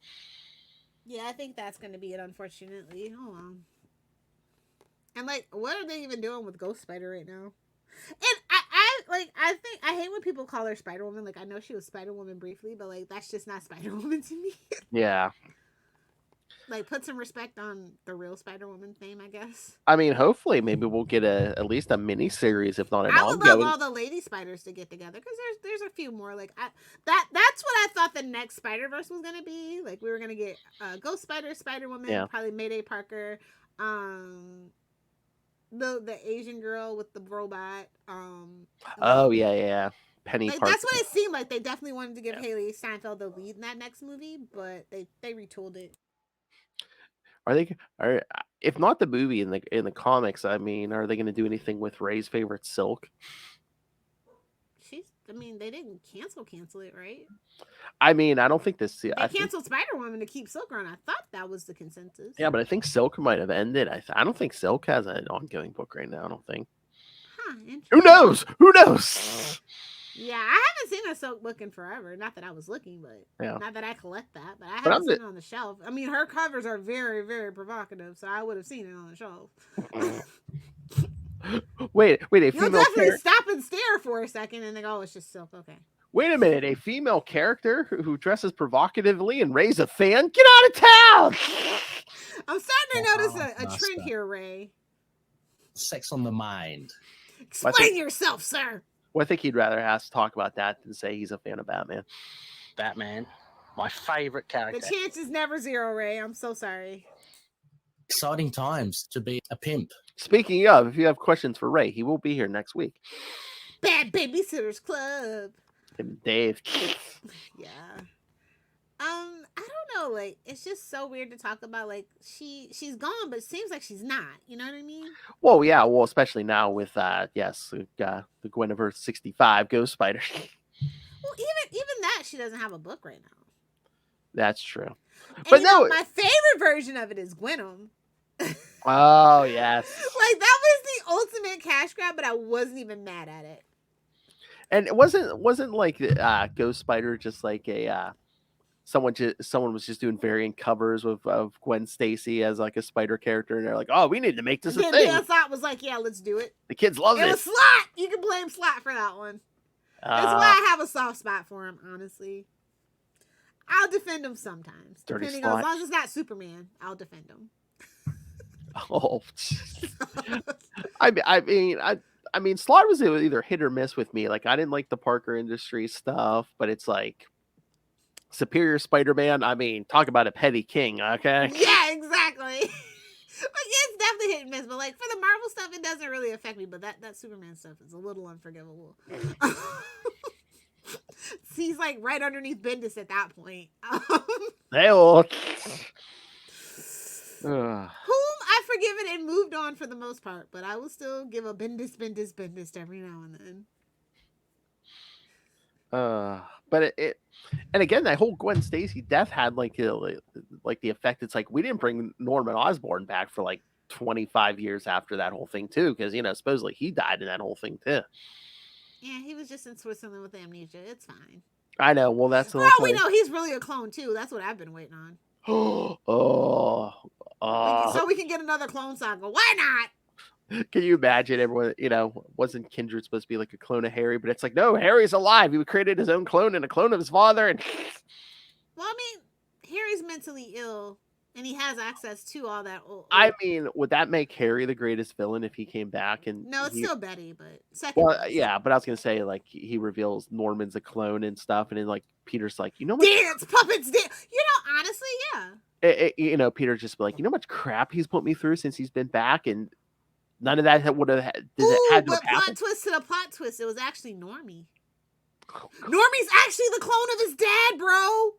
Speaker 4: Yeah, I think that's gonna be it. Unfortunately, hold on. And like, what are they even doing with Ghost Spider right now? And I hate when people call her Spider Woman. Like, I know she was Spider Woman briefly, but like, that's just not Spider Woman to me.
Speaker 1: Yeah.
Speaker 4: Like, put some respect on the real Spider-Woman's name, I guess.
Speaker 1: I mean, hopefully, maybe we'll get at least a mini series, if not an
Speaker 4: ongoing. I would love all the Lady Spiders to get together because there's a few more. Like that's what I thought the next Spider-Verse was gonna be. Like we were gonna get Ghost Spider, Spider-Woman, probably Mayday Parker, the Asian girl with the robot.
Speaker 1: Oh yeah. Penny
Speaker 4: Parker. That's what it seemed like. They definitely wanted to give Haley Steinfeld the lead in that next movie, but they retooled it.
Speaker 1: If not the movie in the comics, I mean, are they going to do anything with Ray's favorite Silk?
Speaker 4: They didn't cancel it, right?
Speaker 1: I mean, I don't think this.
Speaker 4: They canceled Spider-Woman to keep Silk on. I thought that was the consensus.
Speaker 1: Yeah, but I think Silk might have ended. I don't think Silk has an ongoing book right now. I don't think.
Speaker 4: Huh?
Speaker 1: Who knows?
Speaker 4: Yeah, I haven't seen a Silk book in forever. Not that I was looking, but not that I collect that, but I haven't seen it on the shelf. I mean, her covers are very, very provocative, so I would have seen it on the shelf.
Speaker 1: Wait, a female
Speaker 4: You'll definitely stop and stare for a second and think, oh, it's just Silk. Okay.
Speaker 1: Wait a minute, a female character who dresses provocatively and Ray's a fan? Get out of town!
Speaker 4: I'm starting to notice a trend here, Ray.
Speaker 3: Sex on the mind.
Speaker 4: Explain yourself, sir.
Speaker 1: Well, I think he'd rather have to talk about that than say he's a fan of Batman.
Speaker 3: Batman, my favorite character.
Speaker 4: The chance is never zero, Ray. I'm so sorry.
Speaker 3: Exciting times to be a pimp.
Speaker 1: Speaking of, if you have questions for Ray, he will be here next week.
Speaker 4: Bad Babysitters Club.
Speaker 1: Him and Dave.
Speaker 4: Yeah. I don't know. Like, it's just so weird to talk about. Like, she's gone, but it seems like she's not. You know what I mean?
Speaker 1: Well, yeah. Well, especially now with the Gwen of Earth 65 Ghost Spider.
Speaker 4: Well, even that, she doesn't have a book right now.
Speaker 1: That's true.
Speaker 4: And
Speaker 1: But
Speaker 4: you know,
Speaker 1: no.
Speaker 4: my favorite version of it is Gwenum.
Speaker 1: Oh yes.
Speaker 4: Like that was the ultimate cash grab, but I wasn't even mad at it.
Speaker 1: And it wasn't like Ghost Spider just like a someone was just doing variant covers of Gwen Stacy as like a spider character, and they're like, oh, we need to make this a
Speaker 4: Then
Speaker 1: thing.
Speaker 4: Dan Slott was like, yeah, let's do it.
Speaker 1: The kids love
Speaker 4: It was
Speaker 1: this.
Speaker 4: Slott. You can blame Slott for that one. That's why I have a soft spot for him, honestly. I'll defend him sometimes.
Speaker 1: Dirty
Speaker 4: Depending
Speaker 1: Slott.
Speaker 4: on, as long as it's not Superman, I'll defend him.
Speaker 1: Oh, I mean, Slot was either hit or miss with me. Like, I didn't like the Parker Industries stuff, but it's like Superior Spider-Man. I mean, talk about a petty king, okay?
Speaker 4: Yeah, exactly. Like, it's definitely hit and miss, but like for the Marvel stuff, it doesn't really affect me. But that Superman stuff is a little unforgivable. He's like right underneath Bendis at that point.
Speaker 1: Hey, well.
Speaker 4: Whom I've forgiven and moved on for the most part, but I will still give a Bendis every now and then.
Speaker 1: But it and again, that whole Gwen Stacy death had like the effect. It's like we didn't bring Norman Osborn back for like 25 years after that whole thing too, because supposedly he died in that whole thing too.
Speaker 4: Yeah, he was just in Switzerland with amnesia. It's fine.
Speaker 1: I know. Well, that's
Speaker 4: for all we know, he's really a clone too. That's what I've been waiting on. So we can get another Clone Saga. Why not?
Speaker 1: Can you imagine everyone? Wasn't Kindred supposed to be like a clone of Harry? But it's like, no, Harry's alive. He created his own clone and a clone of his father. And
Speaker 4: well, I mean, Harry's mentally ill, and he has access to all that.
Speaker 1: I mean, would that make Harry the greatest villain if he came back? And
Speaker 4: no, it's still Betty, but second.
Speaker 1: Well, yeah, but I was gonna say like he reveals Norman's a clone and stuff, and then like Peter's like,
Speaker 4: dance puppets, dance. Honestly, yeah.
Speaker 1: Peter just be like, much crap he's put me through since he's been back, and none of that would have had to have
Speaker 4: happened. Plot twist to the plot twist. It was actually Normie. Normie's actually the clone of his dad, bro.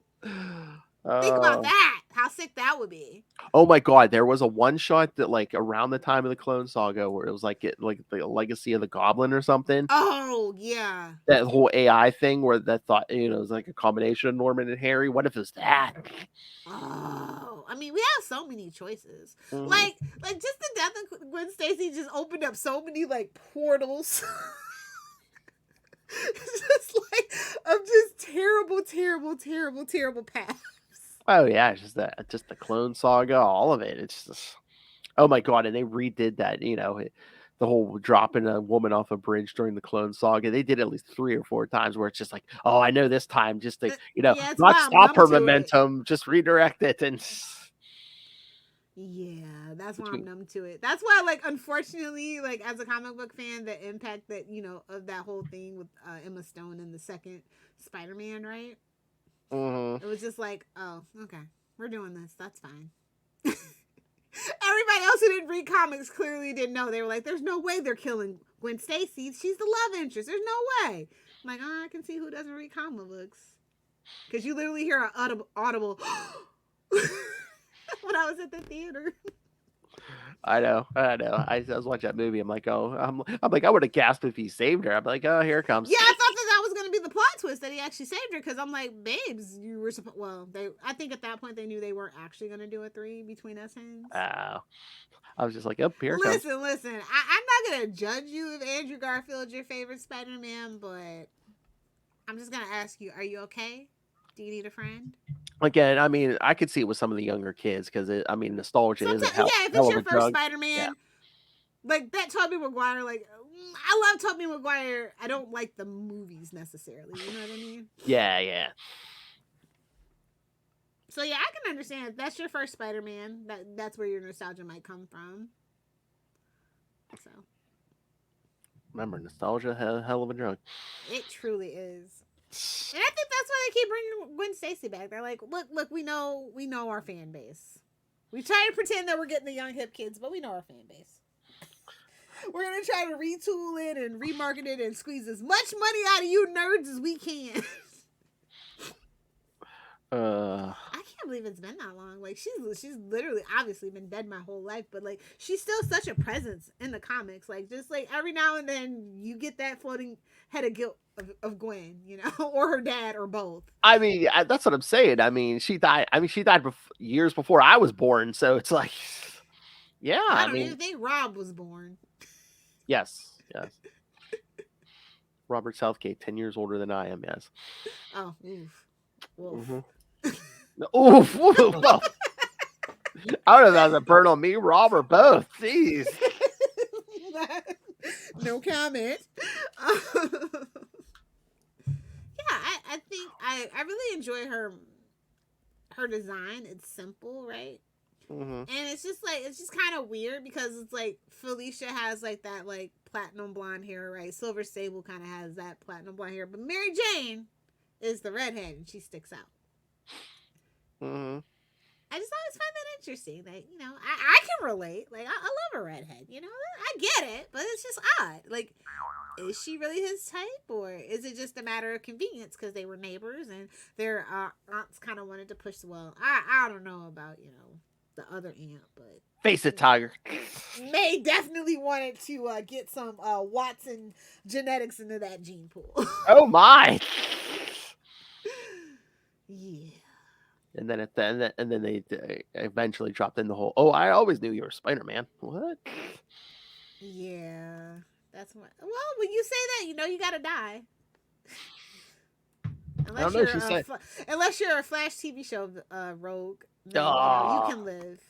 Speaker 4: Think about that. How sick that would be.
Speaker 1: Oh my god, there was a one shot that like around the time of the Clone Saga where it was like the Legacy of the Goblin or something.
Speaker 4: Oh yeah.
Speaker 1: That whole AI thing where that thought it was like a combination of Norman and Harry. What if it's that?
Speaker 4: Oh, I mean, we have so many choices. Mm. Like just the death of Gwen Stacy just opened up so many like portals. It's just like of just terrible paths.
Speaker 1: Oh yeah, it's just the Clone Saga, all of it. It's just, oh my god, and they redid that. The whole dropping a woman off a bridge during the Clone Saga. They did it at least 3 or 4 times where it's just like, oh, I know this time, just to not stop her momentum, just redirect it and.
Speaker 4: Yeah, that's why I'm numb to it. That's why, like, unfortunately, like as a comic book fan, the impact that of that whole thing with Emma Stone in the second Spider-Man, right?
Speaker 1: Mm-hmm.
Speaker 4: It was just like, oh, okay, we're doing this. That's fine. Everybody else who didn't read comics clearly didn't know. They were like, there's no way they're killing Gwen Stacy. She's the love interest. There's no way. I'm like, I can see who doesn't read comic books. Because you literally hear an audible when I was at the theater.
Speaker 1: I know. I was watching that movie. I'm like, oh, I'm like, I would have gasped if he saved her. I'm like, oh, here it comes.
Speaker 4: Yeah, I thought that was going to be the plot twist that he actually saved her. Because I'm like, babes, you were supposed. Well, I think at that point they knew they weren't actually going to do a 3 between us hands.
Speaker 1: I was just like, oh, here it comes.
Speaker 4: Listen. I'm not going to judge you if Andrew Garfield's your favorite Spider-Man, but I'm just going to ask you, are you okay? Do you need a friend?
Speaker 1: Again, I mean, I could see it with some of the younger kids because nostalgia is a hell.
Speaker 4: Yeah, if it's your first Spider-Man, like that Tobey Maguire, like I love Tobey Maguire. I don't like the movies necessarily. You know what I mean?
Speaker 1: Yeah.
Speaker 4: So yeah, I can understand if that's your first Spider-Man. That's where your nostalgia might come from. So
Speaker 1: remember, nostalgia, hell of a drug.
Speaker 4: It truly is. And I think that's why they keep bringing Gwen Stacy back. They're like, look, we know our fan base. We try to pretend that we're getting the young hip kids, but we know our fan base. We're gonna try to retool it and remarket it and squeeze as much money out of you nerds as we can.
Speaker 1: I
Speaker 4: can't believe it's been that long. Like she's literally obviously been dead my whole life, but like she's still such a presence in the comics. Like just like every now and then you get that floating head of guilt of Gwen, you know, or her dad, or both.
Speaker 1: I mean, that's what I'm saying. I mean, she died. Years before I was born. So it's like, yeah.
Speaker 4: I don't even think Rob was born.
Speaker 1: Yes. Robert Southgate, 10 years older than I am. Yes.
Speaker 4: Oh, oof.
Speaker 1: Mm-hmm. Oof. Well, I don't know if that was a burn on me, Rob, or both. Jeez.
Speaker 4: No comment. I think I really enjoy her design. It's simple, right?
Speaker 1: Mm-hmm.
Speaker 4: And it's just kind of weird because it's like Felicia has like that like platinum blonde hair, right? Silver Sable kind of has that platinum blonde hair, but Mary Jane is the redhead and she sticks out.
Speaker 1: Mm-hmm.
Speaker 4: I just always find that interesting. Like, you know, I can relate. Like, I love a redhead. You know, I get it, but it's just odd. Like, is she really his type, or is it just a matter of convenience because they were neighbors and their aunts kind of wanted to push? Well, I don't know about, you know, the other aunt, but
Speaker 1: Face it, Tiger.
Speaker 4: May definitely wanted to get some Watson genetics into that gene pool.
Speaker 1: Oh my!
Speaker 4: Yeah.
Speaker 1: And then they eventually dropped in the whole. Oh, I always knew you were Spider-Man. What?
Speaker 4: Yeah, that's what. Well, when you say that, you know you gotta die. Unless you're a Flash TV show rogue, then, you know, you can live.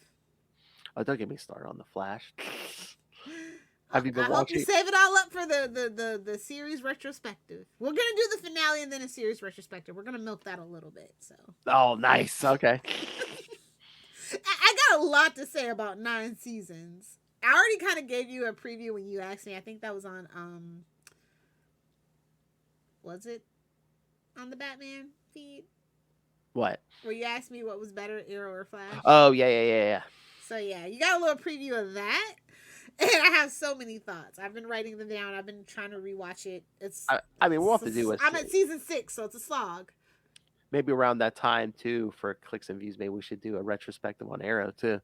Speaker 1: Oh, don't get me started on the Flash. Have you been
Speaker 4: I
Speaker 1: watching?
Speaker 4: hope you save it all up for the series retrospective. We're gonna do the finale and then a series retrospective. We're gonna milk that a little bit. So.
Speaker 1: Oh, nice. Okay.
Speaker 4: I got a lot to say about 9 seasons. I already kind of gave you a preview when you asked me. I think that was on was it on the Batman feed?
Speaker 1: What?
Speaker 4: Where you asked me what was better, Arrow or Flash?
Speaker 1: Oh, yeah.
Speaker 4: So yeah, you got a little preview of that. And I have so many thoughts. I've been writing them down. I've been trying to rewatch it.
Speaker 1: I mean, we'll have to do it.
Speaker 4: I'm at season 6, so it's a slog.
Speaker 1: Maybe around that time too, for clicks and views, maybe we should do a retrospective on Arrow too.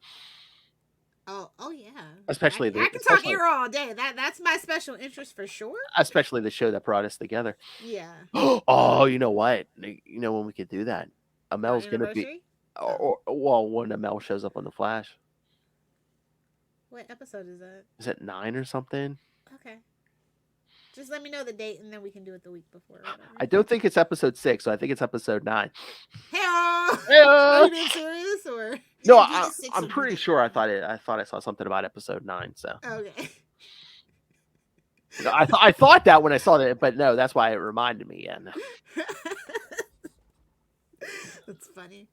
Speaker 4: Oh yeah.
Speaker 1: Especially
Speaker 4: I can talk Arrow all day. That's my special interest for sure.
Speaker 1: Especially the show that brought us together.
Speaker 4: Yeah.
Speaker 1: Oh, you know what? You know when we could do that? Amel's gonna be. Well, when Amel shows up on the Flash.
Speaker 4: What episode is that?
Speaker 1: Is it 9 or something?
Speaker 4: Okay. Just let me know the date, and then we can do it the week before.
Speaker 1: I don't think it's episode 6, so I think it's episode 9.
Speaker 4: Hey-oh! Are you being serious, or?
Speaker 1: No, I'm pretty sure. I thought I saw something about episode 9. So.
Speaker 4: Okay.
Speaker 1: I thought that when I saw that, but no, that's why it reminded me. Yeah. No.
Speaker 4: That's funny.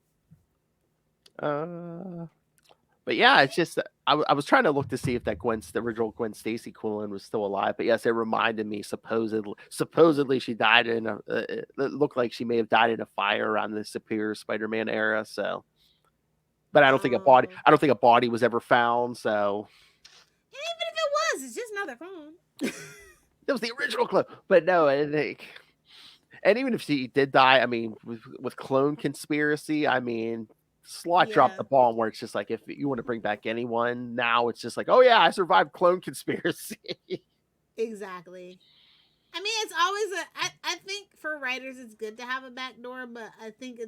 Speaker 1: But yeah, it's just I was trying to look to see if that the original Gwen Stacy Quinlan was still alive. But yes, it reminded me supposedly she died in it looked like she may have died in a fire around the Superior Spider-Man era. So, but I don't think a body was ever found. So,
Speaker 4: and even if it was, it's just another clone.
Speaker 1: That was the original clone. But no, and even if she did die, I mean, with clone conspiracy, I mean. Slott dropped the bomb where it's just like, if you want to bring back anyone now, it's just like, oh yeah, I survived clone conspiracy.
Speaker 4: Exactly. I mean, it's always I think for writers it's good to have a back door, but I think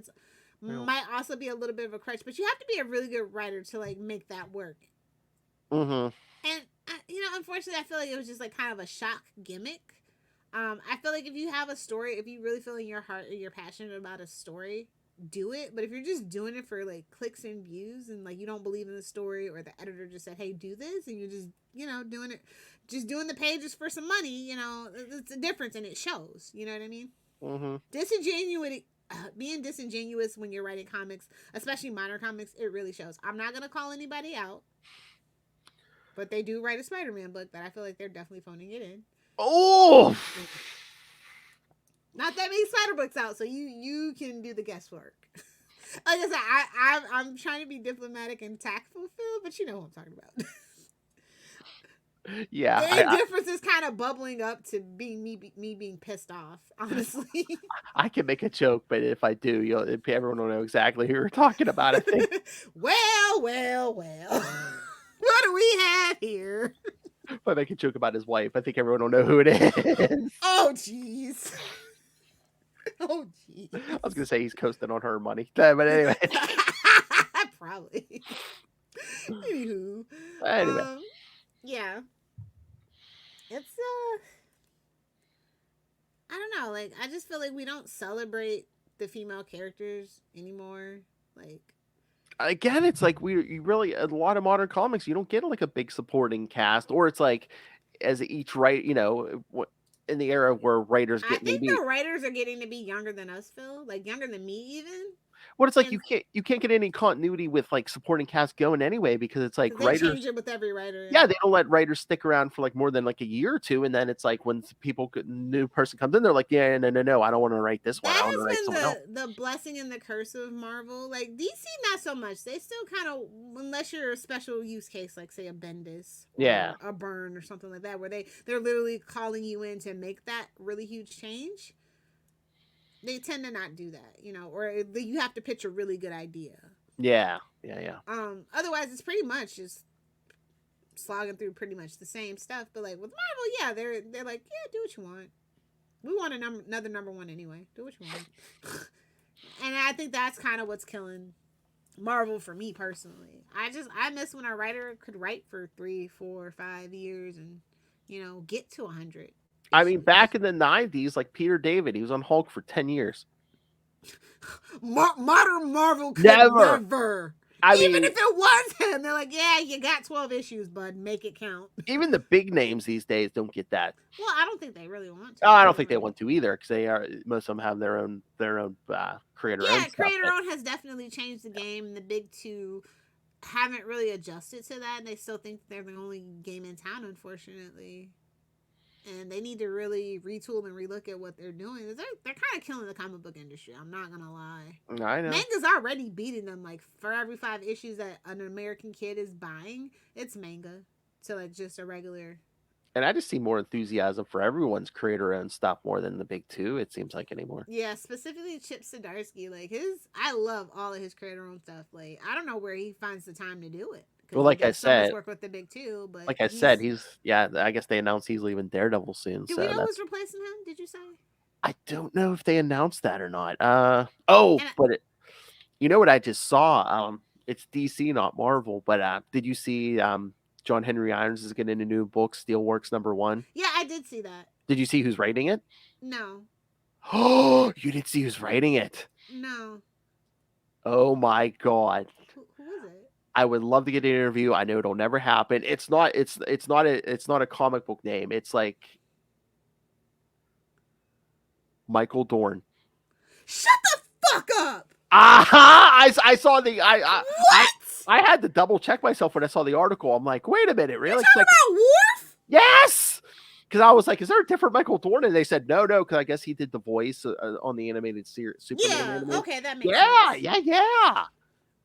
Speaker 4: might also be a little bit of a crutch. But you have to be a really good writer to like make that work.
Speaker 1: Mm-hmm.
Speaker 4: And unfortunately, I feel like it was just like kind of a shock gimmick. I feel like if you have a story, if you really feel in your heart or you're passionate about a story, do it. But if you're just doing it for like clicks and views and like you don't believe in the story, or the editor just said, hey, do this, and you're just doing it, just doing the pages for some money, it's a difference, and it shows. You know what I mean?
Speaker 1: Mm-hmm.
Speaker 4: Being disingenuous when you're writing comics, especially minor comics, it really shows. I'm not gonna call anybody out, but they do write a Spider-Man book that I feel like they're definitely phoning it in.
Speaker 1: Oh,
Speaker 4: not that many spider books out, so you can do the guesswork. Like I said, I'm trying to be diplomatic and tactful, Phil, but you know what I'm talking about.
Speaker 1: Yeah,
Speaker 4: The indifference is kind of bubbling up to being me being pissed off, honestly.
Speaker 1: I can make a joke, but if I do, everyone will know exactly who you're talking about. I think.
Speaker 4: Well. What do we have here?
Speaker 1: If I make a joke about his wife, I think everyone will know who it is.
Speaker 4: Oh, jeez. Oh, jeez.
Speaker 1: I was gonna say he's coasting on her money, but anyway.
Speaker 4: Probably. Anywho.
Speaker 1: Anyway.
Speaker 4: Yeah. It's I don't know, like I just feel like we don't celebrate the female characters anymore. Like
Speaker 1: Again, it's like you really a lot of modern comics you don't get like a big supporting cast, or it's like as each in the era where writers
Speaker 4: I
Speaker 1: get
Speaker 4: think
Speaker 1: maybe
Speaker 4: the writers are getting to be younger than us, Phil. Like younger than me even.
Speaker 1: what it's like
Speaker 4: And
Speaker 1: you can't get any continuity with like supporting cast going anyway because it's like
Speaker 4: 'cause they
Speaker 1: writers.
Speaker 4: change it with every writer.
Speaker 1: Yeah, they don't let writers stick around for like more than like a year or two, and then it's like when new person comes in, they're like, yeah, no, I don't want to write this one. I want to write someone else.
Speaker 4: That has been the blessing and the curse of Marvel. Like DC, not so much. They still kind of, unless you're a special use case, like say a Bendis,
Speaker 1: Yeah,
Speaker 4: a Byrne or something like that, where they're literally calling you in to make that really huge change. They tend to not do that, or you have to pitch a really good idea.
Speaker 1: Yeah.
Speaker 4: Otherwise, it's pretty much just slogging through pretty much the same stuff. But like with Marvel, yeah, they're like, yeah, do what you want. We want another number one anyway. Do what you want. And I think that's kind of what's killing Marvel for me personally. I miss when a writer could write for 3, 4, 5 years and get to 100.
Speaker 1: I mean, back in the 90s, like Peter David, he was on Hulk for 10 years.
Speaker 4: Modern Marvel could never. Even if it was him, they're like, yeah, you got 12 issues, bud. Make it count.
Speaker 1: Even the big names these days don't get that.
Speaker 4: Well, I don't think they really want to.
Speaker 1: Oh, I don't think they want to either because most of them have their own creator-owned.
Speaker 4: Yeah, creator-owned has definitely changed the game. The big two haven't really adjusted to that, and they still think they're the only game in town, unfortunately. And they need to really retool and relook at what they're doing. They're kind of killing the comic book industry. I'm not gonna lie.
Speaker 1: I know.
Speaker 4: Manga's already beating them. Like for every 5 issues that an American kid is buying, it's manga to like just a regular.
Speaker 1: And I just see more enthusiasm for everyone's creator-owned stuff more than the big two. It seems like anymore.
Speaker 4: Yeah, specifically Chip Zdarsky. Like I love all of his creator-owned stuff. Like I don't know where he finds the time to do it.
Speaker 1: Well, like I said,
Speaker 4: work with the big two, but
Speaker 1: like I said, I guess they announced he's leaving Daredevil soon.
Speaker 4: Do we know who's replacing him? Did you say?
Speaker 1: I don't know if they announced that or not. But you know what I just saw? It's DC, not Marvel. But did you see? John Henry Irons is getting a new book, Steelworks #1.
Speaker 4: Yeah, I did see that.
Speaker 1: Did you see who's writing it?
Speaker 4: No.
Speaker 1: Oh, you didn't see who's writing it?
Speaker 4: No.
Speaker 1: Oh my God.
Speaker 4: Who is it?
Speaker 1: I would love to get an interview. I know it'll never happen. It's not a comic book name. It's like Michael Dorn.
Speaker 4: Shut the fuck up.
Speaker 1: I saw the
Speaker 4: what?
Speaker 1: I had to double check myself when I saw the article. I'm like, wait a minute, really?
Speaker 4: You're talking about Worf?
Speaker 1: Yes. Because I was like, is there a different Michael Dorn? And they said, no, because I guess he did the voice on the animated series.
Speaker 4: Yeah, okay, that makes sense.
Speaker 1: Yeah.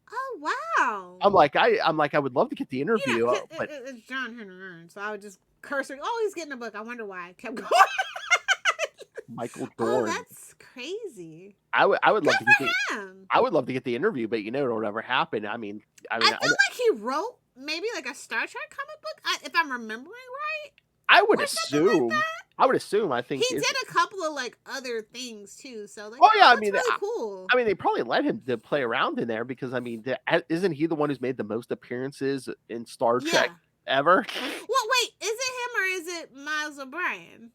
Speaker 4: Oh wow!
Speaker 1: I'm like, I would love to get the interview, but
Speaker 4: it's John Henry Irons, so I would just curse her. Oh, he's getting a book. I wonder why. I kept going.
Speaker 1: Michael Dorn.
Speaker 4: Oh, that's crazy.
Speaker 1: I would love to get
Speaker 4: him.
Speaker 1: I would love to get the interview, but it'll never happen. I feel
Speaker 4: like he wrote maybe like a Star Trek comic book, if I'm remembering right.
Speaker 1: I would assume. Like I think
Speaker 4: he did a couple of like other things too. So like, really cool.
Speaker 1: I mean, they probably let him to play around in there because isn't he the one who's made the most appearances in Star Trek ever?
Speaker 4: Well, wait, is it him or is it Miles O'Brien?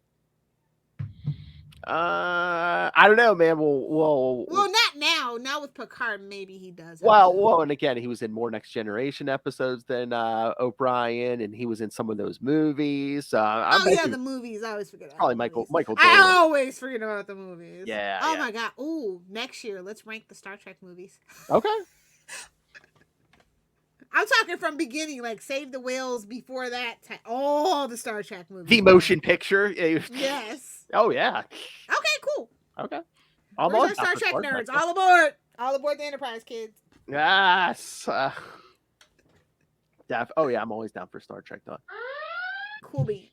Speaker 1: I don't know, man. Well,
Speaker 4: not now. Now with Picard, maybe he does.
Speaker 1: And again, he was in more Next Generation episodes than O'Brien, and he was in some of those movies.
Speaker 4: The movies. I always forget.
Speaker 1: Probably Michael.
Speaker 4: I always forget about the movies.
Speaker 1: Yeah.
Speaker 4: Oh my God. Ooh, next year let's rank the Star Trek movies.
Speaker 1: Okay.
Speaker 4: I'm talking from beginning, like Save the Whales before that. All the Star Trek movies.
Speaker 1: The motion picture.
Speaker 4: Yes.
Speaker 1: Oh yeah.
Speaker 4: Okay, cool.
Speaker 1: Okay.
Speaker 4: Where's our Star Trek nerds? All aboard! All aboard the Enterprise, kids.
Speaker 1: Yes. Oh yeah, I'm always down for Star Trek though.
Speaker 4: Cool beans.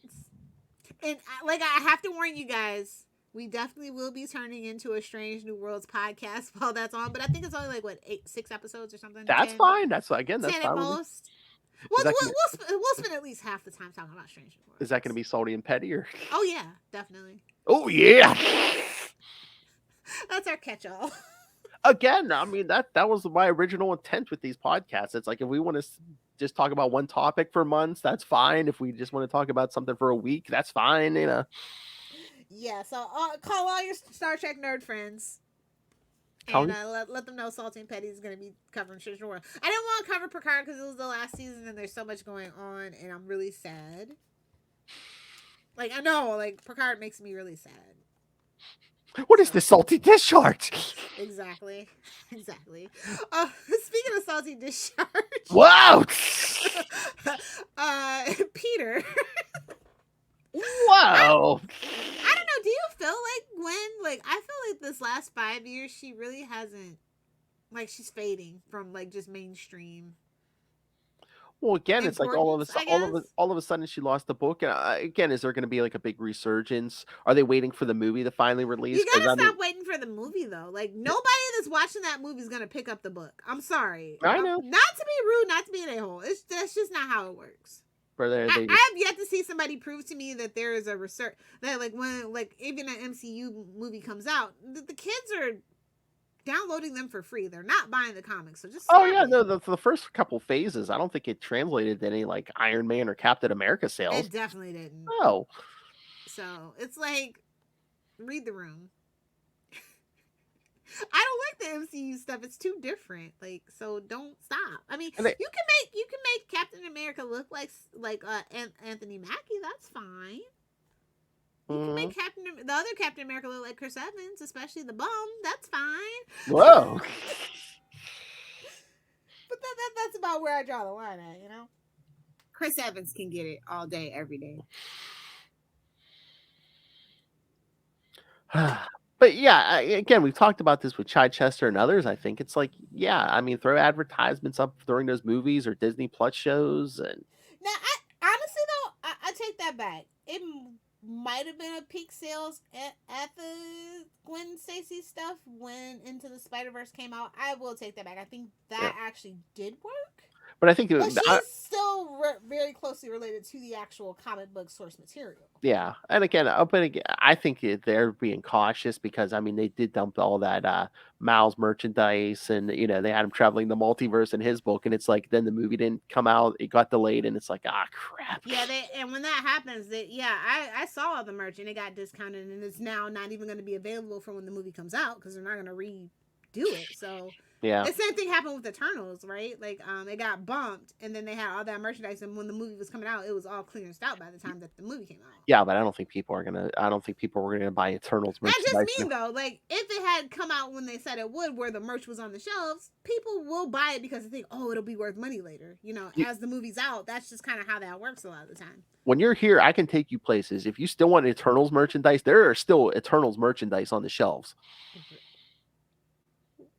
Speaker 4: And I have to warn you guys, we definitely will be turning into a Strange New Worlds podcast while that's on. But I think it's only like what 6 episodes or something.
Speaker 1: That's
Speaker 4: 10?
Speaker 1: fine. That's fine
Speaker 4: That's
Speaker 1: at
Speaker 4: fine most. We'll spend at least half the time talking about Strange New Worlds.
Speaker 1: Is that going to be salty and petty or?
Speaker 4: Oh yeah, definitely.
Speaker 1: Oh yeah.
Speaker 4: That's our catch-all.
Speaker 1: Again, I mean that was my original intent with these podcasts. It's like if we want to just talk about one topic for months, that's fine. If we just want to talk about something for a week, that's fine.
Speaker 4: Yeah. So call all your Star Trek nerd friends. And let them know Salty and Petty is going to be covering Strange New World. I didn't want to cover Picard because it was the last season and there's so much going on, and I'm really sad. Like I know, like Picard makes me really sad.
Speaker 1: What is this salty discharge?
Speaker 4: Exactly. Speaking of salty discharge.
Speaker 1: Wow.
Speaker 4: Peter.
Speaker 1: Wow.
Speaker 4: I don't know. Do you feel like Gwen? Like I feel like this last 5 years, she really hasn't. Like she's fading from like just mainstream.
Speaker 1: Well, again, it's like all of a sudden she lost the book. And again, is there going to be like a big resurgence? Are they waiting for the movie to finally release?
Speaker 4: You gotta stop waiting for the movie though. Like nobody that's watching that movie is gonna pick up the book. I'm sorry.
Speaker 1: I know.
Speaker 4: Not to be rude, not to be an a-hole. That's just not how it works. I have yet to see somebody prove to me that there is a research that like when like even an MCU movie comes out, the kids are downloading them for free. They're not buying the comics. So just
Speaker 1: the first couple phases, I don't think it translated to any like Iron Man or Captain America sales.
Speaker 4: It definitely didn't.
Speaker 1: No.
Speaker 4: So it's like read the room. I don't like the MCU stuff. It's too different. Like, so don't stop. I mean, you can make Captain America look like Anthony Mackie. That's fine. You can make the other Captain America look like Chris Evans, especially the bum. That's fine.
Speaker 1: Whoa.
Speaker 4: But that's about where I draw the line at, you know? Chris Evans can get it all day, every day.
Speaker 1: But yeah, again, we've talked about this with Chichester and others. I think it's like, yeah, I mean, throw advertisements up during those movies or Disney Plus shows. And
Speaker 4: now, honestly, though, I take that back. It might have been a peak sales at the Gwen Stacy stuff when Into the Spider-Verse came out. I will take that back. I think that actually did work.
Speaker 1: But I think
Speaker 4: she's still very closely related to the actual comic book source material.
Speaker 1: Yeah, and again, I think they're being cautious because I mean they did dump all that Miles merchandise, and you know they had him traveling the multiverse in his book, and it's like then the movie didn't come out, it got delayed, and it's like crap.
Speaker 4: Yeah, and when that happens, I saw all the merch and it got discounted, and it's now not even going to be available for when the movie comes out because they're not going to redo it. So.
Speaker 1: Yeah.
Speaker 4: The same thing happened with Eternals, right? Like, it got bumped, and then they had all that merchandise, and when the movie was coming out, it was all clearanced out by the time that the movie came out.
Speaker 1: Yeah, but I don't think people were gonna buy Eternals merchandise.
Speaker 4: That just means though, like, if it had come out when they said it would, where the merch was on the shelves, people will buy it because they think, oh, it'll be worth money later. You know, as the movie's out, that's just kind of how that works a lot of the time.
Speaker 1: When you're here, I can take you places. If you still want Eternals merchandise, there are still Eternals merchandise on the shelves.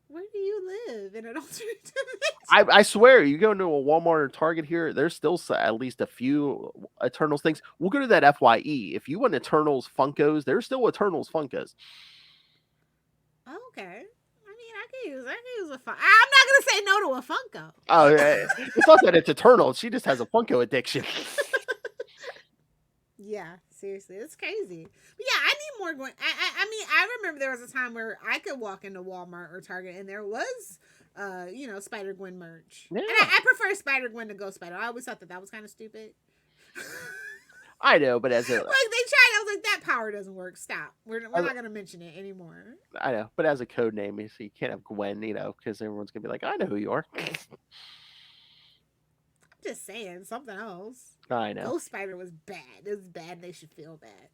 Speaker 4: Where do you live in an alternate
Speaker 1: dimension? I swear, you go into a Walmart or Target here, there's still at least a few Eternals things. We'll go to that FYE. If you want Eternals Funkos, there's still Eternals Funkos.
Speaker 4: Okay. I mean, I can use a Funko. I'm not going to say no to a Funko.
Speaker 1: Oh, yeah. It's not that it's Eternals. She just has a Funko addiction.
Speaker 4: Yeah, seriously, it's crazy. But yeah, I need more Gwen. I mean, I remember there was a time where I could walk into Walmart or Target and there was, Spider-Gwen merch. Yeah. And I prefer Spider-Gwen to Ghost Spider. I always thought that was kind of stupid.
Speaker 1: I know, but as a...
Speaker 4: Like, they tried, I was like, that power doesn't work. Stop. We're not going to mention it anymore.
Speaker 1: I know, but as a code name, you see, you can't have Gwen, because everyone's going to be like, I know who you are.
Speaker 4: I'm just saying, something else.
Speaker 1: I know.
Speaker 4: Ghost Spider was bad. It was bad. They should feel bad.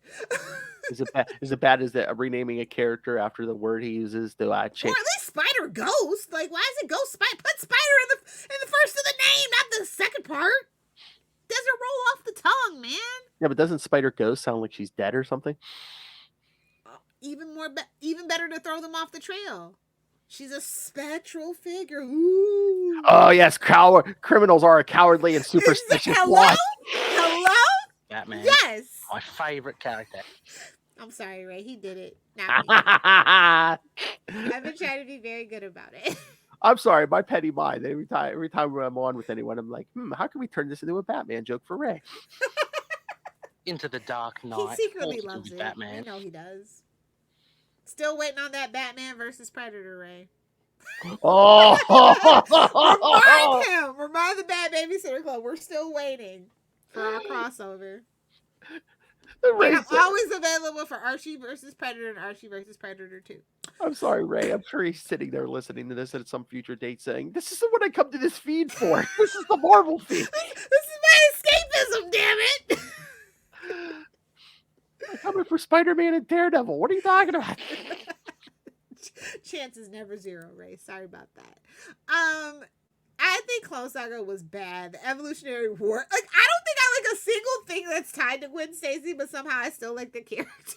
Speaker 1: Is it bad as renaming a character after the word he uses to change?
Speaker 4: Or at least Spider Ghost. Like, why is it Ghost Spider? Put Spider in the first of the name, not the second part. Doesn't roll off the tongue, man.
Speaker 1: Yeah, but doesn't Spider Ghost sound like she's dead or something?
Speaker 4: Even better to throw them off the trail. She's a spectral figure. Ooh.
Speaker 1: Oh yes, criminals are a cowardly and superstitious lot.
Speaker 4: Hello?
Speaker 3: Batman.
Speaker 4: Yes.
Speaker 3: My favorite character.
Speaker 4: I'm sorry, Ray. He did it. Not me. I've been trying to be very good about it.
Speaker 1: I'm sorry, my petty mind. Every time I'm on with anyone, I'm like, how can we turn this into a Batman joke for Ray?
Speaker 3: Into the Dark Knight.
Speaker 4: He secretly
Speaker 3: forced to
Speaker 4: loves
Speaker 3: be
Speaker 4: it.
Speaker 3: Batman.
Speaker 4: We know he does. Still waiting on that Batman versus Predator, Ray.
Speaker 1: Oh,
Speaker 4: Remind him. Remind the Bat Babysitter Club. We're still waiting for our crossover. And I'm always available for Archie versus Predator and Archie versus Predator 2.
Speaker 1: I'm sorry, Ray. I'm sure he's sitting there listening to this at some future date saying, this isn't what I come to this feed for. This is the Marvel feed.
Speaker 4: This is my escapism, damn it.
Speaker 1: I'm coming for Spider-Man and Daredevil. What are you talking about?
Speaker 4: Chance is never zero, Ray. Sorry about that. I think Clone Saga was bad. The Evolutionary War. Like, I don't think I like a single thing that's tied to Gwen Stacy, but somehow I still like the character.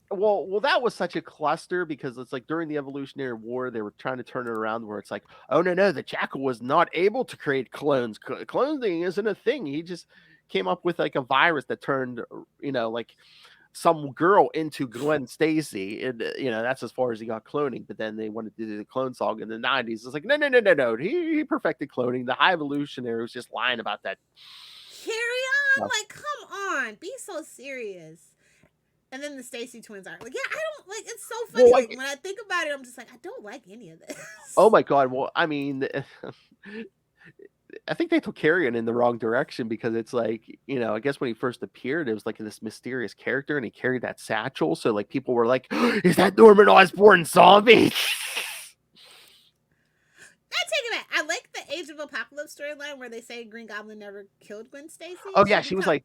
Speaker 1: Well, that was such a cluster because it's like during the Evolutionary War, they were trying to turn it around where it's like, oh, no, the Jackal was not able to create clones. Cloning isn't a thing. He just came up with like a virus that turned, like some girl into Gwen Stacy. And, that's as far as he got cloning. But then they wanted to do the Clone Saga in the 90s. It's like, no. He perfected cloning. The High Evolutionary was just lying about that.
Speaker 4: Carry on. Like, come on. Be so serious. And then the Stacy twins are like, yeah, I don't like. It's so funny.
Speaker 1: Well,
Speaker 4: like when I think about it, I'm just like, I don't like any of this.
Speaker 1: Oh my God! Well, I mean, I think they took Carrion in the wrong direction because it's like, I guess when he first appeared, it was like this mysterious character, and he carried that satchel. So like people were like, "Is that Norman Osborn zombie?"
Speaker 4: Take it back. I like the Age of Apocalypse storyline where they say Green Goblin never killed Gwen Stacy.
Speaker 1: Oh yeah, she was like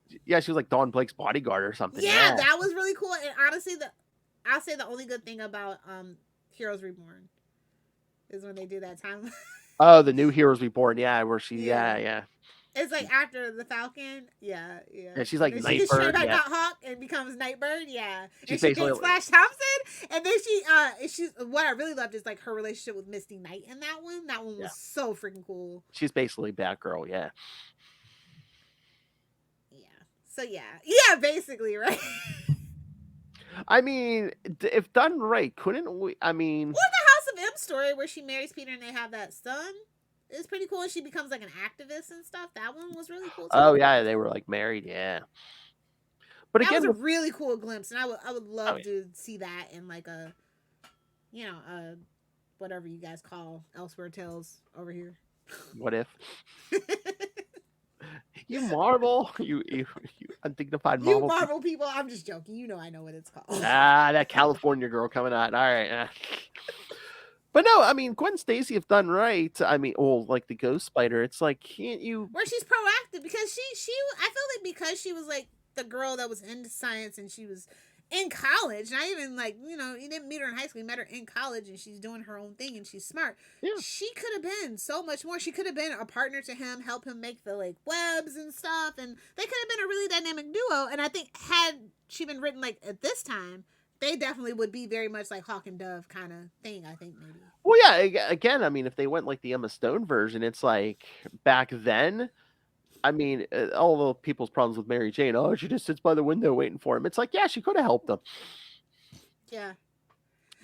Speaker 1: Dawn Blake's bodyguard or something.
Speaker 4: Yeah, that was really cool. And honestly, I'll say the only good thing about Heroes Reborn is when they do that time.
Speaker 1: Oh, the new Heroes Reborn. Yeah, where she. Yeah.
Speaker 4: It's like after the Falcon. Yeah.
Speaker 1: Yeah, she's like
Speaker 4: Nightbird. She gets straight back Hawk and becomes Nightbird. Yeah. And she dates Flash Thompson. And then she's what I really loved is like her relationship with Misty Knight in that one. That one was so freaking cool.
Speaker 1: She's basically Batgirl. Yeah.
Speaker 4: Yeah. So yeah, basically, right.
Speaker 1: I mean, if done right, couldn't we? I mean,
Speaker 4: what the House of M story where she marries Peter and they have that son? It's pretty cool. And she becomes like an activist and stuff. That one was really cool too.
Speaker 1: Oh yeah, they were like married. Yeah. But
Speaker 4: that
Speaker 1: again,
Speaker 4: was a really cool glimpse, and I would love to see that in like a, whatever you guys call Elsewhere Tales over here.
Speaker 1: What if? You Marvel, you undignified Marvel.
Speaker 4: You Marvel people, I'm just joking. You know I know what it's called.
Speaker 1: That California girl coming out. All right. But no, I mean, Gwen Stacy, if done right, I mean, like the Ghost Spider, it's like, can't you?
Speaker 4: Where she's proactive because I feel like because she was like the girl that was into science and she was in college, not even like, you didn't meet her in high school, you met her in college and she's doing her own thing and she's smart. Yeah. She could have been so much more. She could have been a partner to him, help him make the like webs and stuff. And they could have been a really dynamic duo. And I think had she been written like at this time, they definitely would be very much like Hawk and Dove kind of thing, I think, maybe.
Speaker 1: Well, yeah, again, I mean, if they went like the Emma Stone version, it's like back then, I mean, all the people's problems with Mary Jane, oh, she just sits by the window waiting for him. It's like, yeah, she could have helped them.
Speaker 4: Yeah.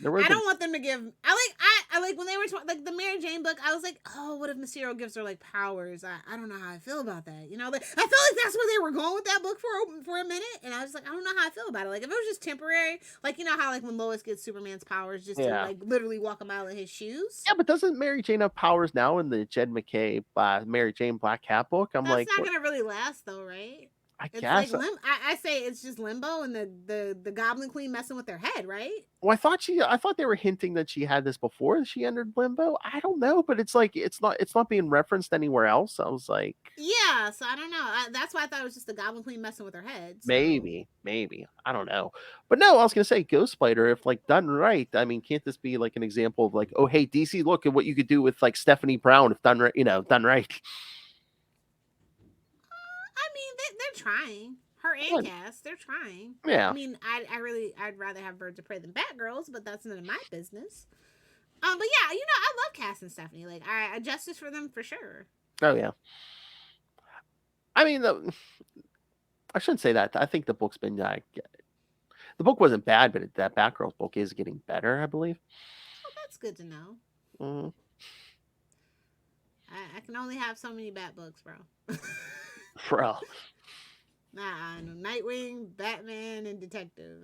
Speaker 4: I don't want them to give. I like when they were like the Mary Jane book. I was like, oh, what if Mysterio gives her like powers? I don't know how I feel about that. Like, I felt like that's where they were going with that book for a minute, and I was like, I don't know how I feel about it. Like if it was just temporary, like how like when Lois gets Superman's powers just to like literally walk a mile in his shoes.
Speaker 1: Yeah, but doesn't Mary Jane have powers now in the Jed McKay Mary Jane Black Cat book?
Speaker 4: That's not gonna really last though, right?
Speaker 1: I guess.
Speaker 4: Like I say it's just Limbo and the Goblin Queen messing with their head, right?
Speaker 1: Well, I thought they were hinting that she had this before she entered Limbo. I don't know, but it's like it's not being referenced anywhere else. I was like,
Speaker 4: yeah, so I don't know. That's why I thought it was just the Goblin Queen messing with her head. So.
Speaker 1: Maybe I don't know, but no, I was gonna say Ghost Spider, if like done right. I mean, can't this be like an example of like, oh hey DC, look at what you could do with like Stephanie Brown if done right, done right.
Speaker 4: They're trying. Her and Cass, they're trying.
Speaker 1: Yeah.
Speaker 4: I mean, I'd rather have Birds of Prey than Batgirls, but that's none of my business. But yeah, I love Cass and Stephanie. Like, I justice for them for sure.
Speaker 1: Oh yeah. I mean, I shouldn't say that. I think the book's been the book wasn't bad, but that Batgirl book is getting better, I believe.
Speaker 4: Well, that's good to know.
Speaker 1: Mm.
Speaker 4: I can only have so many Bat books, bro.
Speaker 1: Bro.
Speaker 4: Nah, no, Nightwing, Batman, and Detective.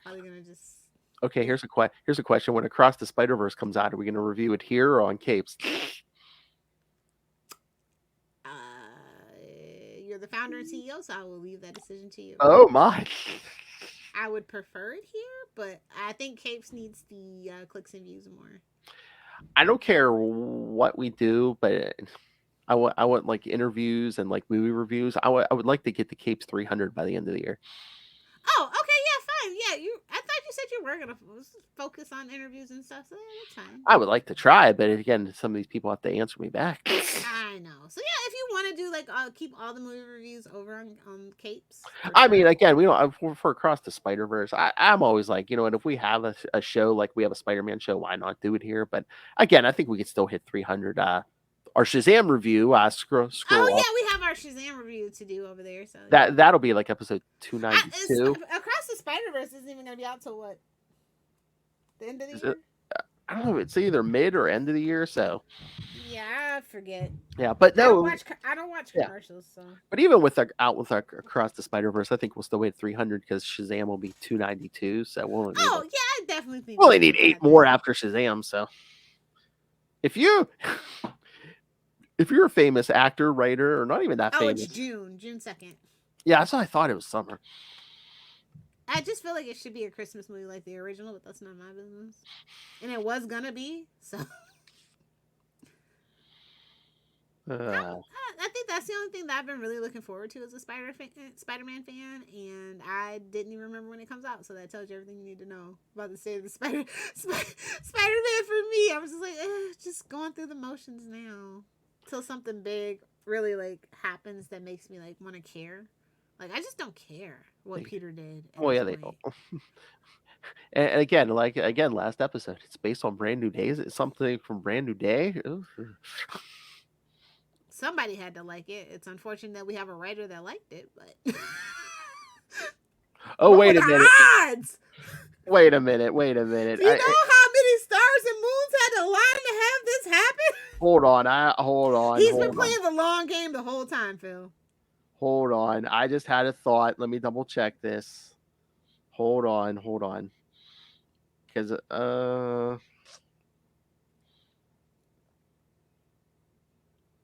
Speaker 4: Probably gonna just.
Speaker 1: Okay, here's a question. When Across the Spider-Verse comes out, are we going to review it here or on Capes?
Speaker 4: You're the founder and CEO, so I will leave that decision to you.
Speaker 1: Oh my!
Speaker 4: I would prefer it here, but I think Capes needs the clicks and views more.
Speaker 1: I don't care what we do, but I want like interviews and like movie reviews. I would like to get the Capes 300 by the end of the year.
Speaker 4: Oh, okay, yeah, fine. Yeah, I thought you said you were gonna focus on interviews and stuff, so yeah, that's fine.
Speaker 1: I would like to try, but again, some of these people have to answer me back.
Speaker 4: I know. So yeah, if you want to do like keep all the movie reviews over on Capes.
Speaker 1: I mean, again, we don't for Across the Spider-Verse. I'm always like, you know, and if we have a show like we have a Spider-Man show, why not do it here? But again, I think we could still hit 300. Our Shazam review. Scroll.
Speaker 4: Oh yeah,
Speaker 1: up.
Speaker 4: we have our Shazam review to do over there. So
Speaker 1: That'll be like episode 292.
Speaker 4: Across the Spider-Verse isn't even gonna be out till what? The end of the year?
Speaker 1: I don't know. It's either mid or end of the year, so.
Speaker 4: Yeah, I forget.
Speaker 1: Yeah, but no.
Speaker 4: I don't watch commercials, so.
Speaker 1: But even with our Across the Spider-Verse, I think we'll still wait 300 because Shazam will be 292. So we'll only need
Speaker 4: I definitely think
Speaker 1: we'll only need 8 more after Shazam. So if you're a famous actor, writer, or not even that famous.
Speaker 4: Oh, it's June 2nd.
Speaker 1: Yeah, that's what I thought. It was summer.
Speaker 4: I just feel like it should be a Christmas movie like the original, but that's not my business. And it was gonna be, so. I think that's the only thing that I've been really looking forward to as a Spider-Man fan, and I didn't even remember when it comes out, so that tells you everything you need to know about the state of the Spider-Man for me. I was just like, just going through the motions now till something big really like happens that makes me like want to care. Like I just don't care what Peter did.
Speaker 1: Oh yeah, they don't. And again, last episode, it's based on Brand New Days. It's something from Brand New Day.
Speaker 4: Somebody had to like it. It's unfortunate that we have a writer that liked it, but.
Speaker 1: Oh, wait a minute.
Speaker 4: Odds?
Speaker 1: Wait a minute.
Speaker 4: Do you know how many stars and moons had to line to have this happen?
Speaker 1: Hold on.
Speaker 4: He's been playing the long game the whole time, Phil.
Speaker 1: Hold on. I just had a thought. Let me double check this. Hold on. Because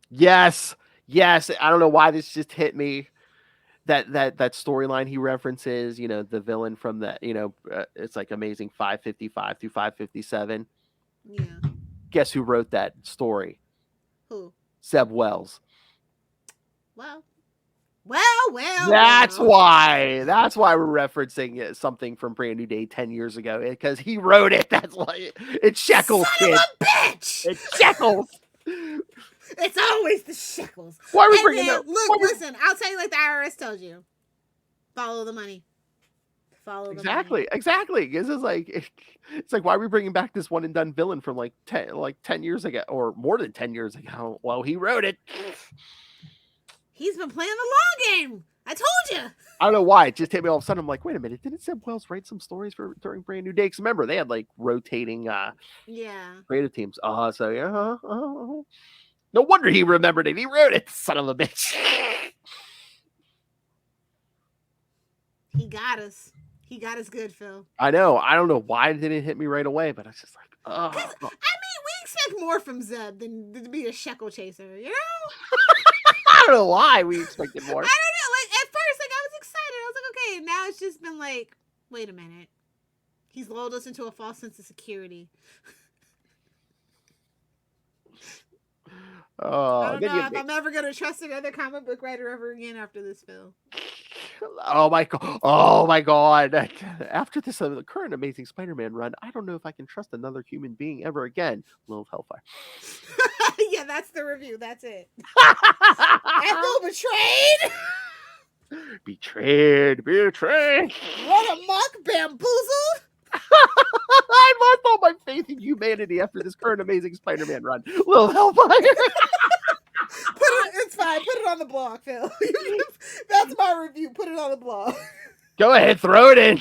Speaker 1: Yes. I don't know why this just hit me. That storyline he references, you know, the villain from that, you know, it's like Amazing 555 through 557.
Speaker 4: Yeah.
Speaker 1: Guess who wrote that story?
Speaker 4: Who?
Speaker 1: Seb Wells.
Speaker 4: Well.
Speaker 1: That's why we're referencing something from Brand New Day 10 years ago, because he wrote it. That's why it's Shekels.
Speaker 4: Son of a bitch!
Speaker 1: It's Shekels.
Speaker 4: It's always the shekels.
Speaker 1: Why are we bringing up?
Speaker 4: Look, listen. I'll tell you like the IRS tells you. Follow the money.
Speaker 1: Exactly. This is like, it's like, why are we bringing back this one and done villain from like 10 years ago or more than 10 years ago? Well, he wrote it.
Speaker 4: He's been playing the long game. I told you.
Speaker 1: I don't know why. It just hit me all of a sudden. I'm like, wait a minute. Didn't Seb Wells write some stories during Brand New Day? Because remember, they had like rotating creative teams. So yeah. No wonder he remembered it. He wrote it, son of a bitch.
Speaker 4: He got us. He got us good, Phil.
Speaker 1: I know. I don't know why it didn't hit me right away, but I was just like, oh.
Speaker 4: I mean, we expect more from Zeb than to be a shekel chaser, you know?
Speaker 1: I don't know why we expected more.
Speaker 4: I don't know. Like, at first, like, I was excited. I was like, okay. Now it's just been like, wait a minute. He's lulled us into a false sense of security. I don't know if I'm ever going to trust another comic book writer ever again after this, Phil.
Speaker 1: Oh my god. After this the current Amazing Spider-Man run, I don't know if I can trust another human being ever again. Lilith Hellfire.
Speaker 4: Yeah, that's the review. That's it. I feel betrayed. Betrayed. What a muck, bamboozled.
Speaker 1: I lost all my faith in humanity after this current Amazing Spider-Man run. Lilith Hellfire.
Speaker 4: It's fine. Put it on the blog, Phil. That That's my review. Put it on the blog.
Speaker 1: Go ahead, throw it in.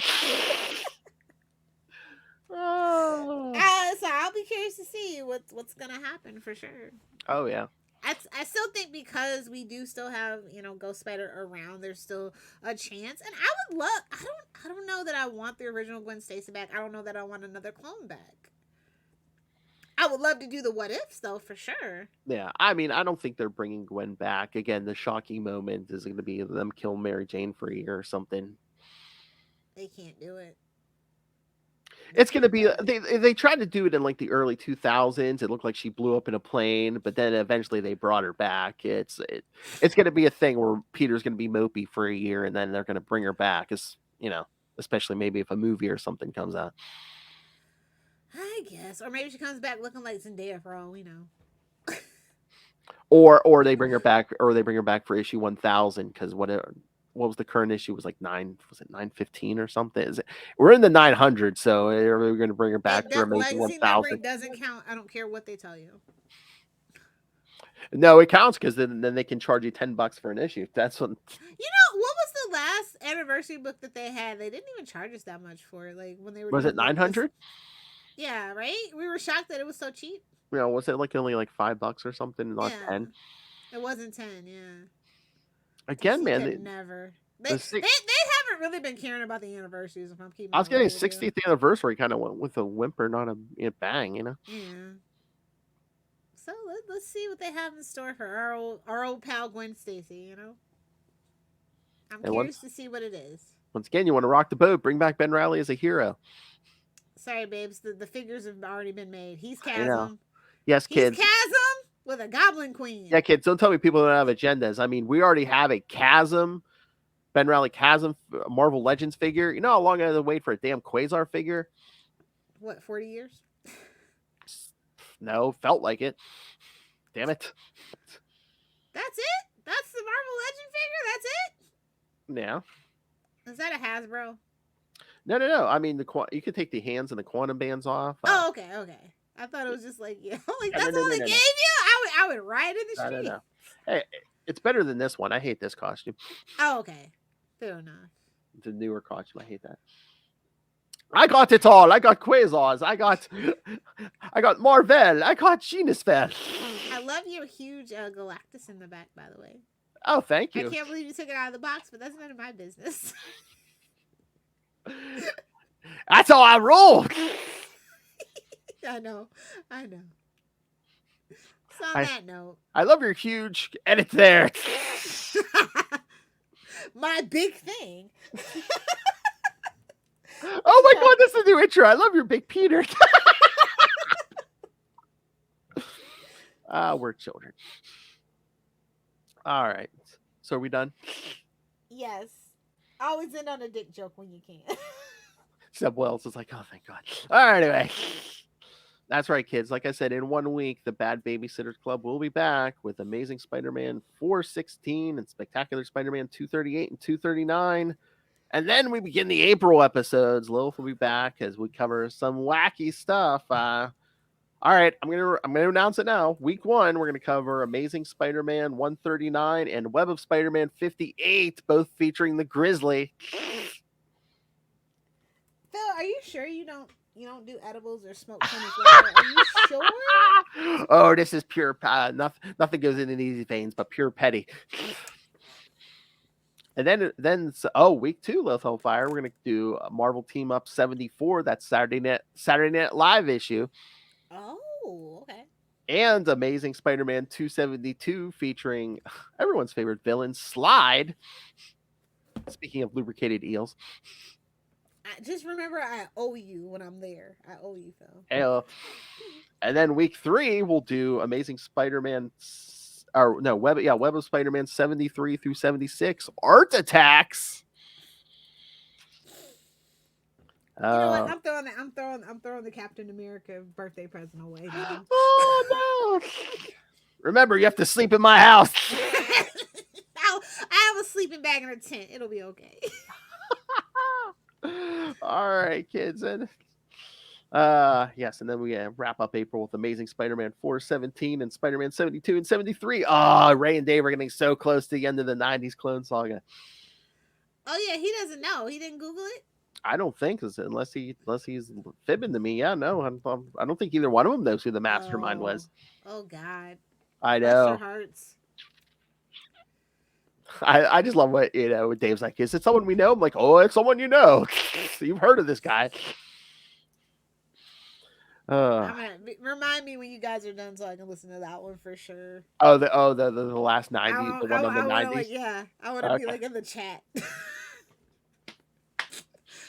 Speaker 1: Oh.
Speaker 4: So I'll be curious to see what's gonna happen for sure.
Speaker 1: Oh yeah.
Speaker 4: I still think because we do still have, Ghost Spider around, there's still a chance. And I would love, I don't know that I want the original Gwen Stacy back. I don't know that I want another clone back. I would love to do the what ifs though, for sure.
Speaker 1: Yeah, I mean, I don't think they're bringing Gwen back. Again, the shocking moment is going to be them kill Mary Jane for a year or something.
Speaker 4: They can't do it.
Speaker 1: It's going to be, they tried to do it in like the early 2000s. It looked like she blew up in a plane, but then eventually they brought her back. It's going to be a thing where Peter's going to be mopey for a year and then they're going to bring her back, especially maybe if a movie or something comes out.
Speaker 4: I guess. Or maybe she comes back looking like Zendaya for all we know.
Speaker 1: Or they bring her back for issue 1000 because what was the current issue? Was like 915 or something? We're in the 900, so we're going to bring her back for Amazing 1000.
Speaker 4: It doesn't count. I don't care what they tell you.
Speaker 1: No, it counts because then they can charge you $10 for an issue. That's what.
Speaker 4: What was the last anniversary book that they had? They didn't even charge us that much for it. Like when they were.
Speaker 1: Was it 900?
Speaker 4: Yeah, right. We were shocked that it was so cheap.
Speaker 1: Was it like only like $5 or something, not 10?
Speaker 4: It wasn't 10. Yeah.
Speaker 1: Again, man,
Speaker 4: They haven't really been caring about the anniversaries. If I'm keeping.
Speaker 1: I was getting 60th anniversary kind of went with a whimper, not a bang,
Speaker 4: Yeah. So let's see what they have in store for our old pal Gwen Stacy. I'm curious to see what it is.
Speaker 1: Once again, you want to rock the boat, bring back Ben Reilly as a hero.
Speaker 4: Sorry, babes. The figures have already been made. He's Chasm.
Speaker 1: Yes, kids.
Speaker 4: He's Chasm with a Goblin Queen.
Speaker 1: Yeah, kids. Don't tell me people don't have agendas. I mean, we already have a Chasm, Ben Reilly Chasm Marvel Legends figure. You know how long I had to wait for a damn Quasar figure?
Speaker 4: What, 40 years?
Speaker 1: No, felt like it. Damn it.
Speaker 4: That's it? That's the Marvel Legend figure? That's it?
Speaker 1: Yeah.
Speaker 4: Is that a Hasbro?
Speaker 1: No. I mean, you could take the hands and the quantum bands off.
Speaker 4: Okay. I thought it was just like, that's all they gave you? I would riot in the street.
Speaker 1: No. Hey, it's better than this one. I hate this costume.
Speaker 4: Oh, okay. Fair enough.
Speaker 1: The newer costume. I hate that. I got it all. I got Quasars. I got Marvel. I got Genisvel.
Speaker 4: I love your huge Galactus in the back, by the way.
Speaker 1: Oh, thank you.
Speaker 4: I can't believe you took it out of the box, but that's none of my business.
Speaker 1: That's how I roll.
Speaker 4: I know. So on that note,
Speaker 1: I love your huge edit there.
Speaker 4: My big thing.
Speaker 1: Oh my God, that's a new intro. I love your big Peter. We're children. All right. So are we done?
Speaker 4: Yes. Always end on a dick joke when you can.
Speaker 1: Seb Wells is like, oh, thank God. All right, anyway. That's right, kids. Like I said, in 1 week, the Bad Babysitters Club will be back with Amazing Spider-Man 416 and Spectacular Spider-Man 238 and 239. And then we begin the April episodes. Lilith will be back as we cover some wacky stuff. All right, I'm gonna announce it now. Week 1, we're gonna cover Amazing Spider-Man 139 and Web of Spider-Man 58, both featuring the Grizzly.
Speaker 4: Phil, are you sure you don't do edibles or smoke tonic water? Are you sure?
Speaker 1: Oh, this is pure. Nothing goes in these veins, but pure petty. And then week 2, Lilith Hellfire, we're gonna do a Marvel Team Up 74. That's Saturday Night Live issue.
Speaker 4: Oh, okay.
Speaker 1: And Amazing Spider-Man 272 featuring everyone's favorite villain, Slide. Speaking of lubricated eels.
Speaker 4: Just remember, I owe you when I'm there. I owe you, Phil.
Speaker 1: Hey, and then week 3, we'll do Amazing Spider-Man, Web of Spider-Man 73 through 76, Art Attacks.
Speaker 4: You know what? I'm throwing the Captain America birthday present away.
Speaker 1: Oh no! Remember, you have to sleep in my house.
Speaker 4: I have a sleeping bag in a tent. It'll be okay.
Speaker 1: All right, kids, and Yes, and then we wrap up April with Amazing Spider-Man 417 and Spider-Man 72 and 73. Ray and Dave are getting so close to the end of the 90s Clone Saga.
Speaker 4: Oh yeah, he doesn't know. He didn't Google it.
Speaker 1: I don't think, unless he's fibbing to me. Yeah, no, I don't think either one of them knows who the mastermind was.
Speaker 4: Oh God.
Speaker 1: I
Speaker 4: Bless
Speaker 1: know.
Speaker 4: your hearts.
Speaker 1: I just love what Dave's like. Is it someone we know? I'm like, oh, it's someone you know. You've heard of this guy.
Speaker 4: Remind me when you guys are done so I can listen to that one for sure.
Speaker 1: Oh, the last 90s, the one on the 90s.
Speaker 4: I want to be like in the chat.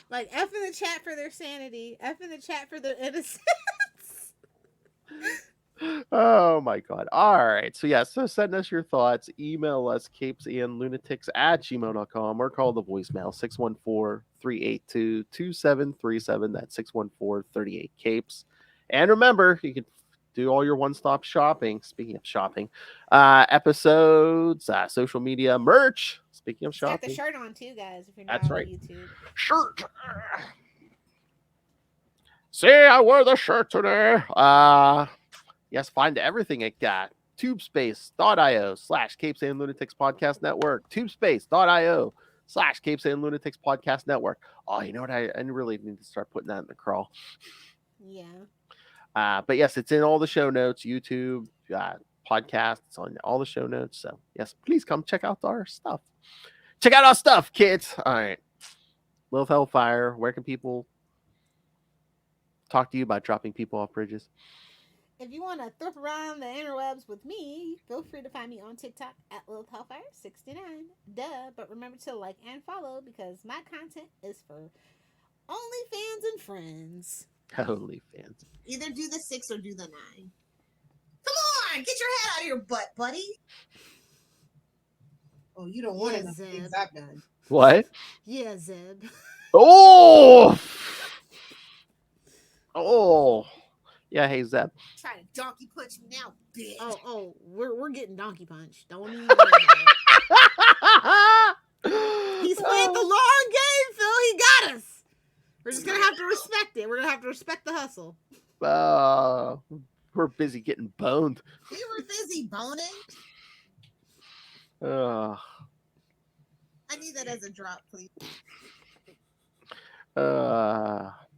Speaker 4: Like F in the chat for their sanity, F in the chat for their innocence.
Speaker 1: Oh my God. All right. So so send us your thoughts. Email us CapesandLunatics@gmail.com or call the voicemail 614-382-2737. That's 614-38-CAPES. And remember, you can do all your one-stop shopping. Speaking of shopping, episodes, social media, merch. Speaking of shopping.
Speaker 4: Got the shirt on too, guys, if you're not
Speaker 1: That's
Speaker 4: on
Speaker 1: right.
Speaker 4: YouTube.
Speaker 1: Shirt. See, I wore the shirt today. Yes, find everything at tubespace.io/CapesandLunatics Podcast Network. Tubespace.io/CapesandLunatics Podcast Network. Oh, you know what? I really need to start putting that in the crawl.
Speaker 4: Yeah.
Speaker 1: But yes, it's in all the show notes, YouTube, podcasts, on all the show notes. So yes, please come check out our stuff. Check out our stuff, kids. All right. Lilith Hellfire, where can people talk to you about dropping people off bridges?
Speaker 4: If you want to thrift around the interwebs with me, feel free to find me on TikTok at Lilith Hellfire 69. Duh, but remember to like and follow because my content is for only fans and friends.
Speaker 1: Holy fans.
Speaker 5: Either do the 6 or do the 9. Come on, get your head out of your butt, buddy. Oh, you don't want enough things I've done.
Speaker 1: What?
Speaker 4: Yeah, Zeb.
Speaker 1: Oh! Oh! Yeah, hey, Zeb.
Speaker 5: Try to donkey punch me now, bitch.
Speaker 4: Oh, we're getting donkey punched. Don't even
Speaker 1: He's
Speaker 4: played the long game, Phil. He got us. We're just going to have to respect it. We're going to have to respect the hustle.
Speaker 1: We're busy getting boned.
Speaker 5: We were busy boning.
Speaker 1: I
Speaker 5: need that as a drop, please.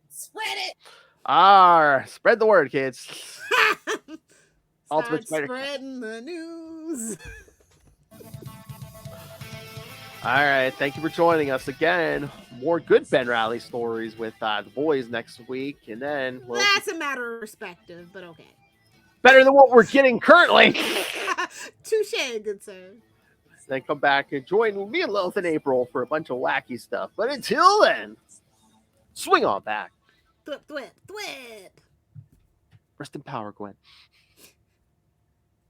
Speaker 4: Spread it.
Speaker 1: Spread the word, kids.
Speaker 4: Start spreading the news.
Speaker 1: All right, thank you for joining us again. More good Ben Rally stories with the boys next week, and then
Speaker 4: that's a matter of perspective, but okay.
Speaker 1: Better than what we're getting currently.
Speaker 4: Touche, good sir.
Speaker 1: Then come back and join me and Lilith in April for a bunch of wacky stuff. But until then, swing on back.
Speaker 4: Thwip.
Speaker 1: Rest in power, Gwen.